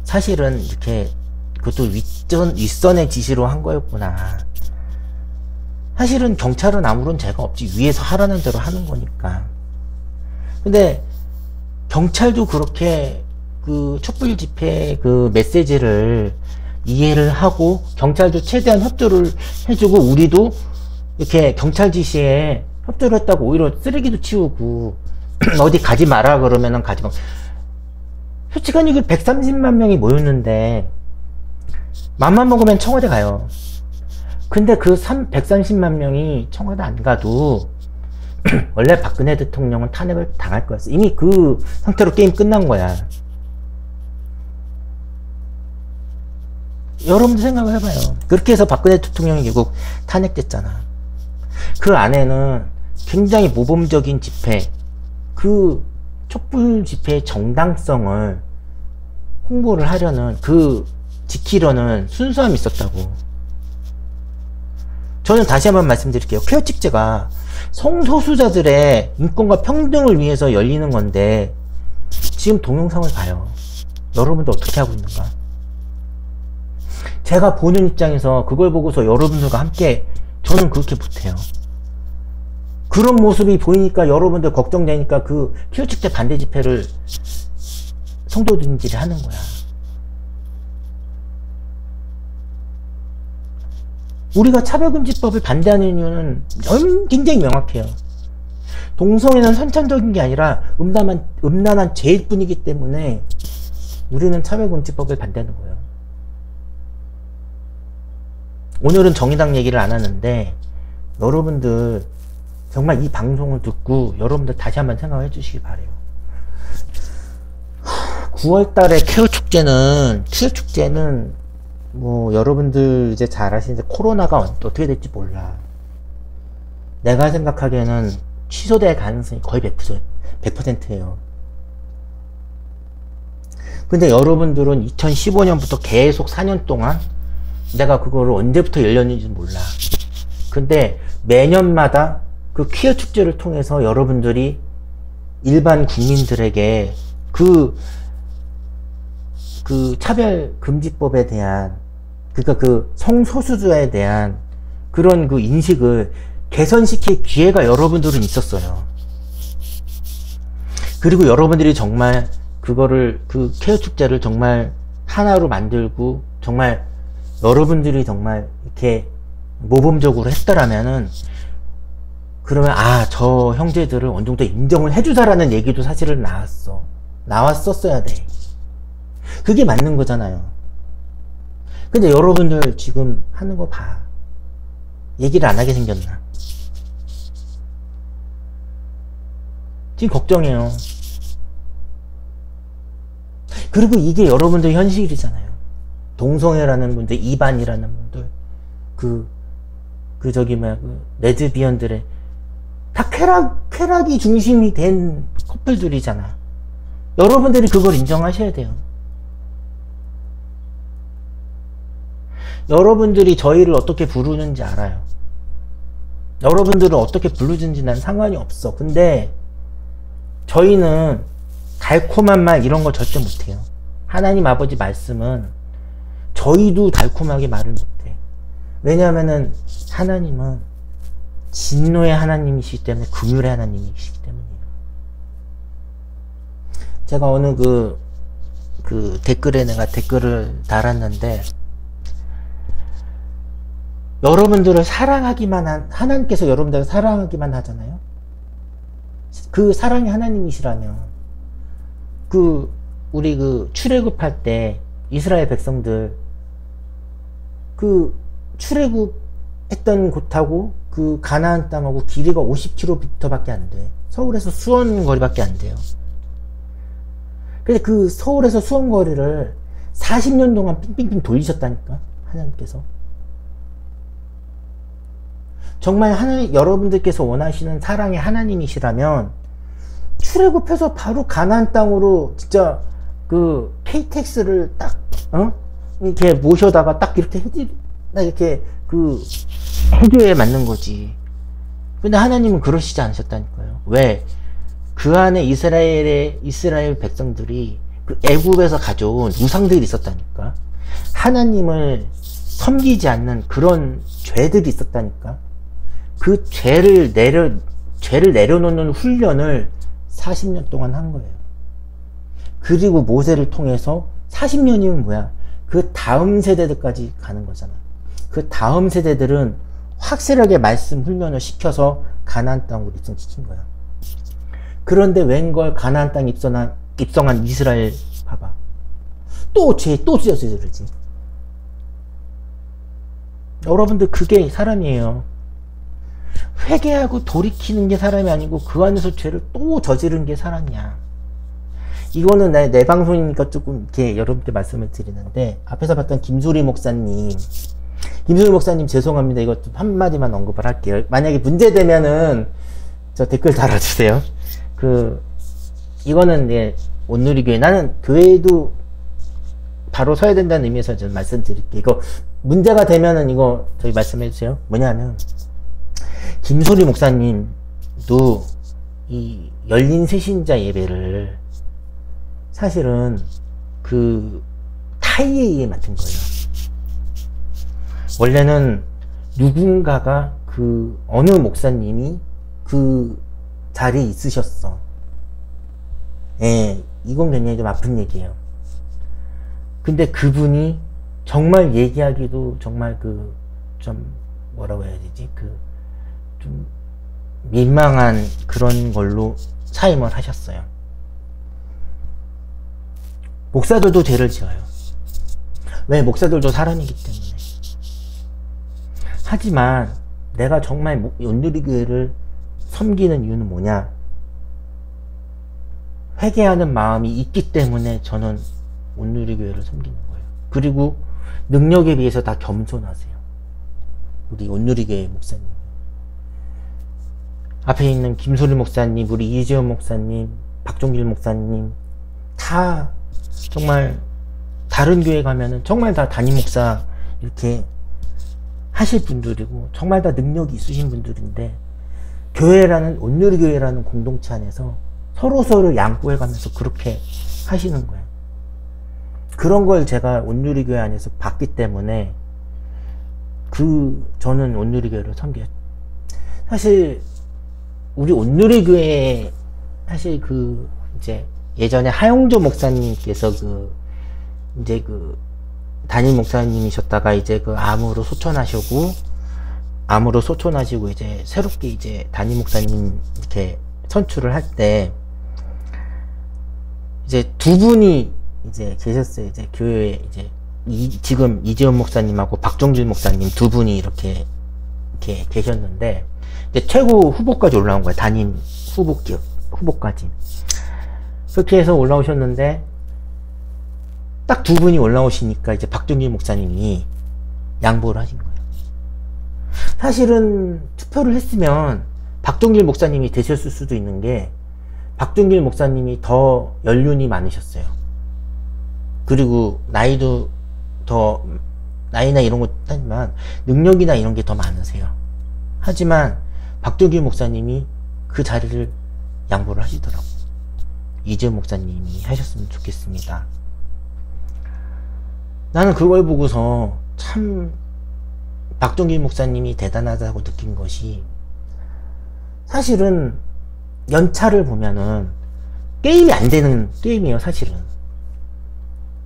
사실은 이렇게 그것도 윗선의 지시로 한 거였구나. 사실은 경찰은 아무런 죄가 없지. 위에서 하라는 대로 하는 거니까. 근데 경찰도 그렇게 촛불 집회 메시지를 이해를 하고, 경찰도 최대한 협조를 해주고, 우리도 이렇게 경찰 지시에 협조를 했다고 오히려 쓰레기도 치우고 어디 가지 마라 그러면은 가지 마. 솔직한 얘기 130만 명이 모였는데 맘만 먹으면 청와대 가요. 근데 그 130만 명이 청와대 안 가도 원래 박근혜 대통령은 탄핵을 당할 거였어. 이미 그 상태로 게임 끝난 거야. 여러분도 생각을 해봐요. 그렇게 해서 박근혜 대통령이 결국 탄핵됐잖아. 그 안에는 굉장히 모범적인 집회, 그 촛불 집회의 정당성을 홍보를 하려는, 지키려는 순수함이 있었다고. 저는 다시 한번 말씀드릴게요. 퀘어 축제가 성소수자들의 인권과 평등을 위해서 열리는 건데 지금 동영상을 봐요. 여러분들 어떻게 하고 있는가? 제가 보는 입장에서 그걸 보고서 여러분들과 함께, 저는 그렇게 못해요. 그런 모습이 보이니까 여러분들 걱정되니까 그 퀘어 축제 반대 집회를 성도들끼리 하는 거야. 우리가 차별금지법을 반대하는 이유는 굉장히 명확해요. 동성애는 선천적인 게 아니라 음란한 죄일 뿐이기 때문에 우리는 차별금지법을 반대하는 거예요. 오늘은 정의당 얘기를 안 하는데 여러분들 정말 이 방송을 듣고 여러분들 다시 한번 생각해 주시기 바래요. 9월달에 퀘어 축제는 뭐 여러분들 이제 잘 아시는데 코로나가 어떻게 될지 몰라. 내가 생각하기에는 취소될 가능성이 거의 100%예요. 근데 여러분들은 2015년부터 계속 4년 동안 내가 그거를 언제부터 열렸는지 몰라. 근데 매년마다 그 퀘어 축제를 통해서 여러분들이 일반 국민들에게 그 차별금지법에 대한, 그러니까 그 성소수자에 대한 그런 그 인식을 개선시킬 기회가 여러분들은 있었어요. 그리고 여러분들이 정말 그거를, 그 퀘어 축제를 정말 하나로 만들고 정말 여러분들이 정말 이렇게 모범적으로 했더라면은, 그러면 저 형제들을 어느 정도 인정을 해주자라는 얘기도 사실은 나왔었어야 돼. 그게 맞는 거잖아요. 근데 여러분들 지금 하는 거 봐. 얘기를 안 하게 생겼나? 지금 걱정해요. 그리고 이게 여러분들 현실이잖아요. 동성애라는 분들, 이반이라는 분들, 그 레즈비언들의 다 쾌락이 중심이 된 커플들이잖아. 여러분들이 그걸 인정하셔야 돼요. 여러분들이 저희를 어떻게 부르는지 알아요. 여러분들은 어떻게 부르든지 난 상관이 없어. 근데 저희는 달콤한 말 이런 거 절대 못해요. 하나님 아버지 말씀은 저희도 달콤하게 말을 못해. 왜냐하면은 하나님은 진노의 하나님이시기 때문에, 긍휼의 하나님이시기 때문이에요. 제가 어느 그 댓글에 내가 댓글을 달았는데, 여러분들을 사랑하기만 하나님께서 여러분들을 사랑하기만 하잖아요. 그 사랑이 하나님이시라면, 우리 출애굽할 때 이스라엘 백성들 출애굽했던 곳하고 그 가나안 땅하고 길이가 50km밖에 안 돼. 서울에서 수원 거리밖에 안 돼요. 근데 그 서울에서 수원 거리를 40년 동안 빙빙빙 돌리셨다니까, 하나님께서. 정말 여러분들께서 원하시는 사랑의 하나님이시라면 출애굽해서 바로 가나안 땅으로 진짜 그 KTX를 딱 이렇게 모셔다가 딱 이렇게 해줘야 맞는 거지. 근데 하나님은 그러시지 않으셨다니까요. 왜? 그 안에 이스라엘 백성들이 그 애굽에서 가져온 우상들이 있었다니까. 하나님을 섬기지 않는 그런 죄들이 있었다니까. 그 죄를 내려놓는 훈련을 40년 동안 한 거예요. 그리고 모세를 통해서 40년이면 뭐야? 그 다음 세대들까지 가는 거잖아. 그 다음 세대들은 확실하게 말씀 훈련을 시켜서 가나안 땅으로 입성시킨 거야. 그런데 웬걸 가나안 땅 입성한 이스라엘 봐봐. 또 찢어지지. 여러분들 그게 사람이에요. 회개하고 돌이키는 게 사람이 아니고 그 안에서 죄를 또 저지른 게 사람이야. 이거는 내 방송이니까 조금 이렇게 여러분께 말씀을 드리는데, 앞에서 봤던 김소리 목사님 죄송합니다. 이것 좀 한마디만 언급을 할게요. 만약에 문제되면은 저 댓글 달아주세요. 이거는 온누리교회, 나는 교회도 바로 서야 된다는 의미에서 좀 말씀드릴게요. 이거 문제가 되면은 이거 저희 말씀해 주세요. 뭐냐면 김소리 목사님도 이 열린 새신자 예배를 사실은 타이에 의해 맡은 거예요. 원래는 누군가가 어느 목사님이 그 자리에 있으셨어. 이건 굉장히 좀 아픈 얘기예요. 근데 그분이 정말 얘기하기도 정말 좀 뭐라고 해야 되지? 좀 민망한 그런 걸로 사임을 하셨어요. 목사들도 죄를 지어요. 왜? 목사들도 사람이기 때문에. 하지만 내가 정말 온누리교회를 섬기는 이유는 뭐냐? 회개하는 마음이 있기 때문에 저는 온누리교회를 섬기는 거예요. 그리고 능력에 비해서 다 겸손하세요. 우리 온누리교회 목사님. 앞에 있는 김소리 목사님, 우리 이재원 목사님, 박종길 목사님, 다 정말 다른 교회 가면은 정말 다 담임 목사 이렇게 하실 분들이고 정말 다 능력이 있으신 분들인데, 온누리교회라는 공동체 안에서 서로서로 양보해 가면서 그렇게 하시는 거예요. 그런 걸 제가 온누리교회 안에서 봤기 때문에 저는 온누리교회를 섬겨요. 사실 우리 온누리교회 사실 이제 예전에 하용조 목사님께서 담임 목사님이셨다가 이제 암으로 소천하시고 이제 새롭게 이제 담임 목사님 이렇게 선출을 할 때 이제 두 분이 이제 계셨어요. 이제 교회에 이제 지금 이재원 목사님하고 박종길 목사님 두 분이 이렇게 계셨는데, 이제 최고 후보까지 올라온 거예요. 담임 후보까지. 그렇게 해서 올라오셨는데, 딱 두 분이 올라오시니까 이제 박종길 목사님이 양보를 하신 거예요. 사실은 투표를 했으면 박종길 목사님이 되셨을 수도 있는 게, 박종길 목사님이 더 연륜이 많으셨어요. 그리고 나이도 나이나 이런 거 따지만 능력이나 이런 게 더 많으세요. 하지만 박종길 목사님이 그 자리를 양보를 하시더라고요. 이재원 목사님이 하셨으면 좋겠습니다. 나는 그걸 보고서 참 박종길 목사님이 대단하다고 느낀 것이, 사실은 연차를 보면은 게임이 안 되는 게임이에요, 사실은.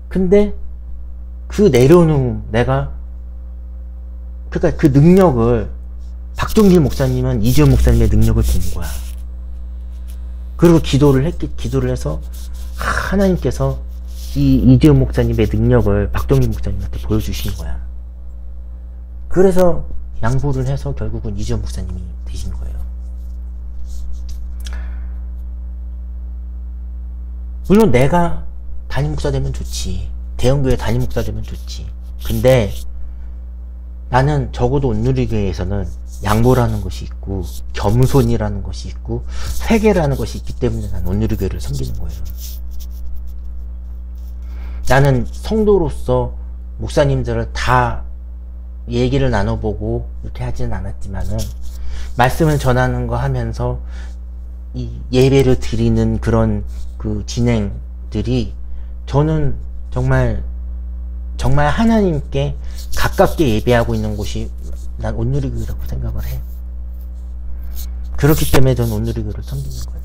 근데 내려놓은 그러니까 그 능력을, 박종길 목사님은 이재원 목사님의 능력을 본 거야. 그리고 기도를 해서 하나님께서 이재원 목사님의 능력을 박종길 목사님한테 보여주신 거야. 그래서 양보를 해서 결국은 이재원 목사님이 되신 거예요. 물론 내가 담임 목사 되면 좋지. 대형교회 담임 목사 되면 좋지. 근데 나는 적어도 온누리교회에서는 양보라는 것이 있고 겸손이라는 것이 있고 회개라는 것이 있기 때문에 나는 온누리교회를 섬기는 거예요. 나는 성도로서 목사님들을 다 얘기를 나눠보고 이렇게 하지는 않았지만은, 말씀을 전하는 거 하면서 이 예배를 드리는 그런 진행들이 저는 정말 하나님께 가깝게 예배하고 있는 곳이 난 온누리교회라고 생각을 해. 그렇기 때문에 저는 온누리교회를 섬기는 거예요.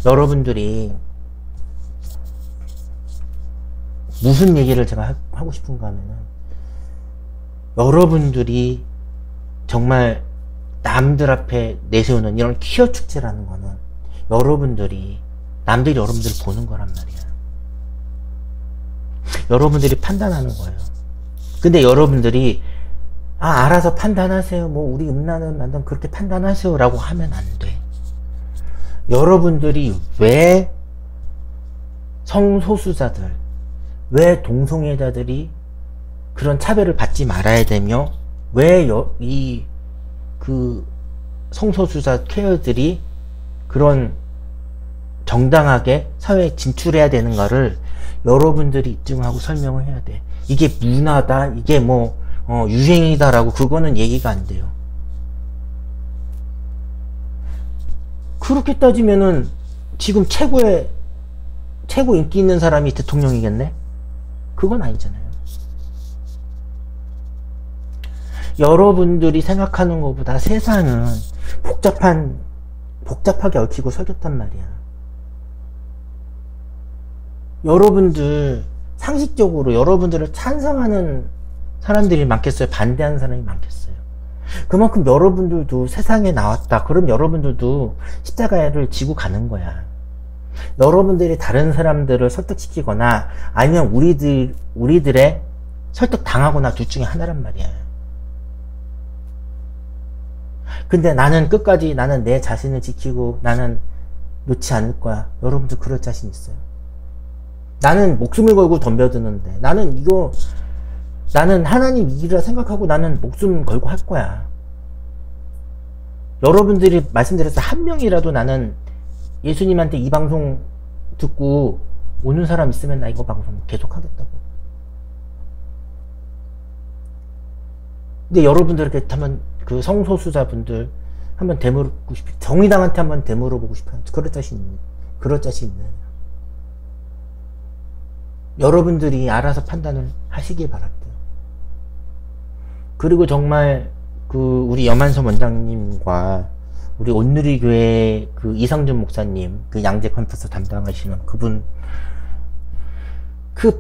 여러분들이 무슨 얘기를 제가 하고 싶은가 하면은, 여러분들이 정말 남들 앞에 내세우는 이런 퀴어 축제라는 거는 여러분들이 남들이 여러분들을 보는 거란 말이야. 여러분들이 판단하는 거예요. 근데 여러분들이 알아서 판단하세요. 뭐 우리 음란을 만든 그렇게 판단하세요 라고 하면 안 돼. 여러분들이 왜 성소수자들, 왜 동성애자들이 그런 차별을 받지 말아야 되며 왜 성소수자 퀘어들이 그런 정당하게 사회에 진출해야 되는가를 여러분들이 입증하고 설명을 해야 돼. 이게 문화다, 이게 뭐 유행이다라고 그거는 얘기가 안 돼요. 그렇게 따지면은 지금 최고 인기 있는 사람이 대통령이겠네? 그건 아니잖아요. 여러분들이 생각하는 것보다 세상은 복잡하게 얽히고 설켰단 말이야. 여러분들 상식적으로 여러분들을 찬성하는 사람들이 많겠어요? 반대하는 사람이 많겠어요? 그만큼 여러분들도 세상에 나왔다. 그럼 여러분들도 십자가를 지고 가는 거야. 여러분들이 다른 사람들을 설득시키거나 아니면 우리들의 설득당하거나 둘 중에 하나란 말이야. 근데 나는 끝까지 나는 내 자신을 지키고 나는 놓지 않을 거야. 여러분들 그럴 자신 있어요? 나는 목숨을 걸고 덤벼드는데 나는 하나님 일이라 생각하고 나는 목숨 걸고 할 거야. 여러분들이 말씀드렸어. 한 명이라도 나는 예수님한테 이 방송 듣고 오는 사람 있으면 나 이거 방송 계속 하겠다고. 근데 여러분들 그렇다면 그 성소수자분들 한번 되물고 싶어. 정의당한테 한번 되물어보고 싶어요. 그럴 자신 있느냐. 여러분들이 알아서 판단을 하시길 바랄게요. 그리고 정말 우리 염한섭 원장님과 우리 온누리교회 이상준 목사님, 양재 캠퍼스 담당하시는 그분,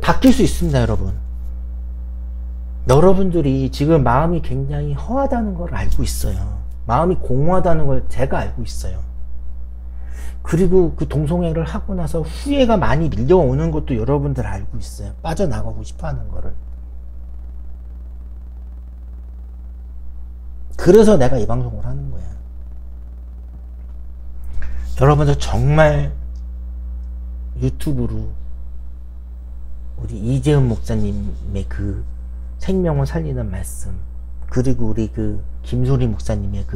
바뀔 수 있습니다, 여러분. 여러분들이 지금 마음이 굉장히 허하다는 걸 알고 있어요. 마음이 공허하다는 걸 제가 알고 있어요. 그리고 동성애를 하고 나서 후회가 많이 밀려오는 것도 여러분들 알고 있어요. 빠져나가고 싶어 하는 거를. 그래서 내가 이 방송을 하는 거야. 여러분들 정말 유튜브로 우리 이재훈 목사님의 생명을 살리는 말씀, 그리고 우리 김소리 목사님의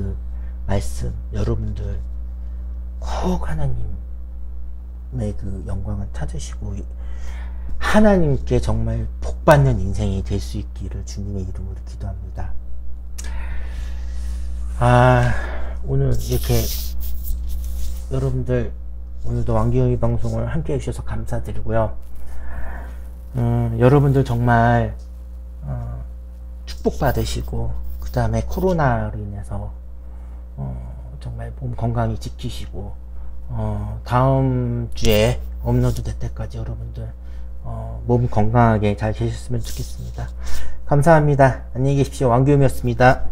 말씀, 여러분들 꼭 하나님의 영광을 찾으시고 하나님께 정말 복받는 인생이 될 수 있기를 주님의 이름으로 기도합니다. 오늘 이렇게 여러분들 오늘도 왕기영이 방송을 함께 해주셔서 감사드리고요. 여러분들 정말 축복받으시고 그 다음에 코로나로 인해서 정말 몸 건강히 지키시고 다음 주에 업로드 될 때까지 여러분들 몸 건강하게 잘 계셨으면 좋겠습니다. 감사합니다. 안녕히 계십시오. 왕기영이었습니다.